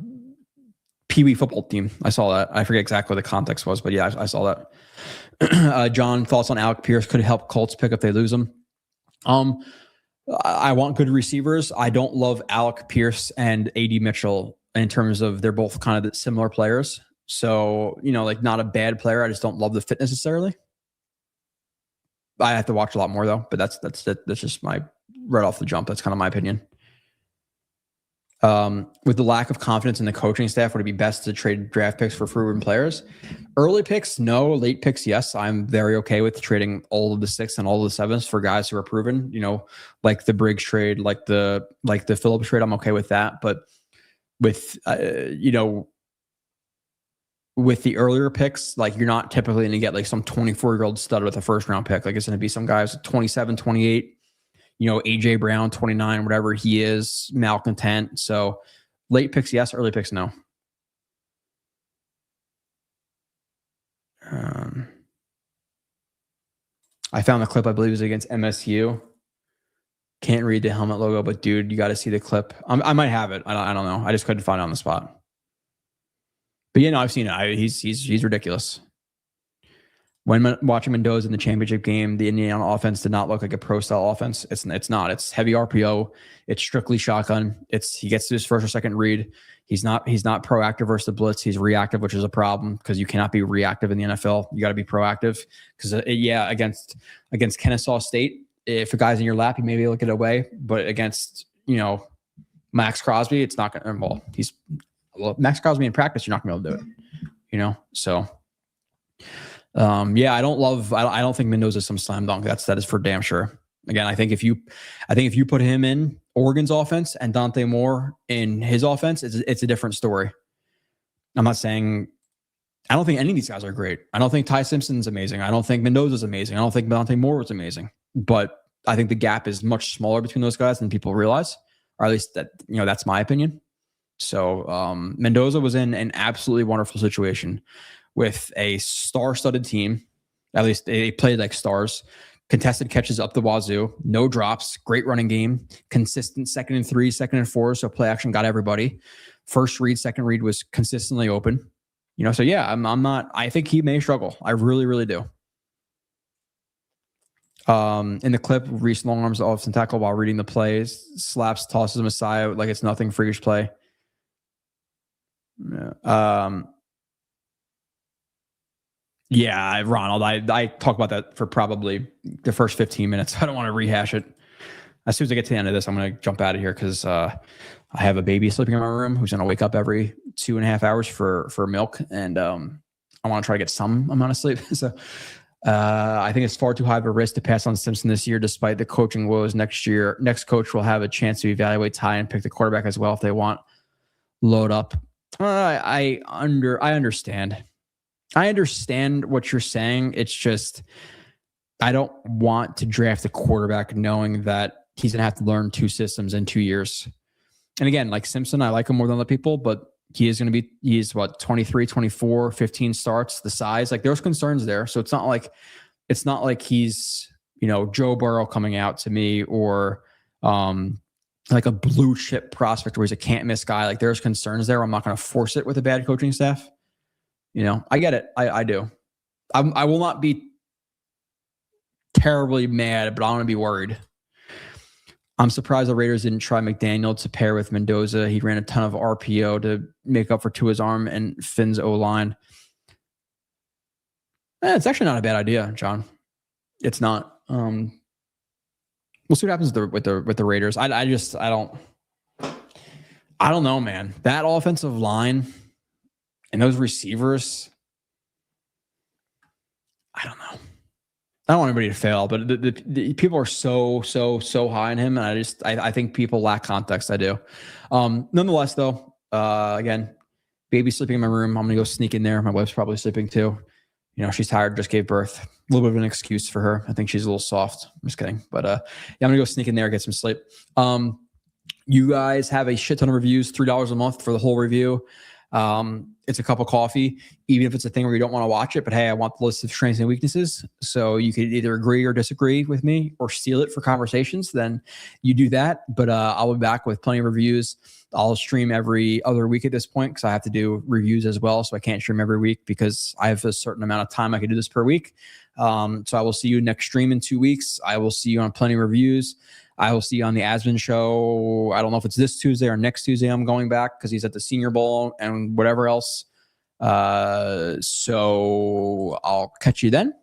Pee-wee football team. I saw that. I forget exactly what the context was, but yeah, I saw that. John, thoughts on Alec Pierce? Could help Colts pick if they lose him. I want good receivers. I don't love Alec Pierce and AD Mitchell in terms of they're both kind of similar players. So, like not a bad player. I just don't love the fit necessarily. I have to watch a lot more though, but that's just my right off the jump. That's kind of my opinion. With the lack of confidence in the coaching staff, would it be best to trade draft picks for proven players? Early picks, no. Late picks, yes. I'm very okay with trading all of the 6th and all of the 7th for guys who are proven. Like the Briggs trade, like the Phillips trade. I'm okay with that. But with with the earlier picks, like you're not typically going to get like some 24-year-old stud with a first round pick. Like it's going to be some guys 27, 28. AJ Brown, 29, whatever he is, malcontent. So late picks, yes. Early picks, no. I found the clip, I believe it was against MSU. Can't read the helmet logo, but dude, you got to see the clip. I might have it. I don't know. I just couldn't find it on the spot. But I've seen it. He's ridiculous. When watching Mendoza in the championship game, the Indiana offense did not look like a pro-style offense. It's not. It's heavy RPO. It's strictly shotgun. He gets to his first or second read. He's not proactive versus the blitz. He's reactive, which is a problem because you cannot be reactive in the NFL. You got to be proactive because against Kennesaw State, if a guy's in your lap, you may be able to get away. But against Max Crosby, it's not going to. Well, Max Crosby in practice, you're not going to be able to do it. So. I don't think Mendoza's some slam dunk. That is for damn sure. Again, I think if you put him in Oregon's offense and Dante Moore in his offense, it's a different story. I'm not saying I don't think any of these guys are great. I don't think Ty Simpson's amazing. I don't think Mendoza's amazing. I don't think Dante Moore was amazing. But I think the gap is much smaller between those guys than people realize, or at least that's my opinion. So Mendoza was in an absolutely wonderful situation with a star-studded team. At least they played like stars. Contested catches up the wazoo, no drops, great running game, consistent 2nd and 3, 2nd and 4. So play action got everybody. First read, second read was consistently open. So yeah, I'm not. I think he may struggle. I really, really do. In the clip, Reese long arms off and tackle while reading the plays, slaps, tosses him aside like it's nothing. Freakish play. Yeah, Ronald, I talk about that for probably the first 15 minutes. I don't want to rehash it. As soon as I get to the end of this, I'm going to jump out of here because I have a baby sleeping in my room who's going to wake up every 2.5 hours for milk, and I want to try to get some amount of sleep. So I think it's far too high of a risk to pass on Simpson this year, despite the coaching woes next year. Next coach will have a chance to evaluate Ty and pick the quarterback as well if they want. Load up. I understand. I understand what you're saying. It's just I don't want to draft a quarterback knowing that he's going to have to learn 2 systems in 2 years. And again, like Simpson, I like him more than other people, but he's 23, 24, 15 starts, the size. Like there's concerns there. So it's not like he's, Joe Burrow coming out to me or like a blue chip prospect where he's a can't miss guy. Like there's concerns there. I'm not going to force it with a bad coaching staff. I get it. I do. I will not be terribly mad, but I want to be worried. I'm surprised the Raiders didn't try McDaniel to pair with Mendoza. He ran a ton of RPO to make up for Tua's arm and Finn's O-line. It's actually not a bad idea, John. It's not. We'll see what happens with the Raiders. I don't know, man. That offensive line and those receivers, I don't know. I don't want anybody to fail, but the people are so high on him, and I think people lack context. I do. Nonetheless, though, again, baby's sleeping in my room. I'm gonna go sneak in there. My wife's probably sleeping too. You know, she's tired, just gave birth. A little bit of an excuse for her. I think she's a little soft. I'm just kidding, but yeah, I'm gonna go sneak in there, get some sleep. You guys have a shit ton of reviews, $3 a month for the whole review. It's a cup of coffee, even if it's a thing where you don't want to watch it, but hey, I want the list of strengths and weaknesses. So you could either agree or disagree with me or steal it for conversations. Then you do that. But I'll be back with plenty of reviews. I'll stream every other week at this point because I have to do reviews as well. So I can't stream every week because I have a certain amount of time I can do this per week. So I will see you next stream in 2 weeks. I will see you on plenty of reviews. I will see you on the Asman show. I don't know if it's this Tuesday or next Tuesday. I'm going back because he's at the Senior Bowl and whatever else. So I'll catch you then.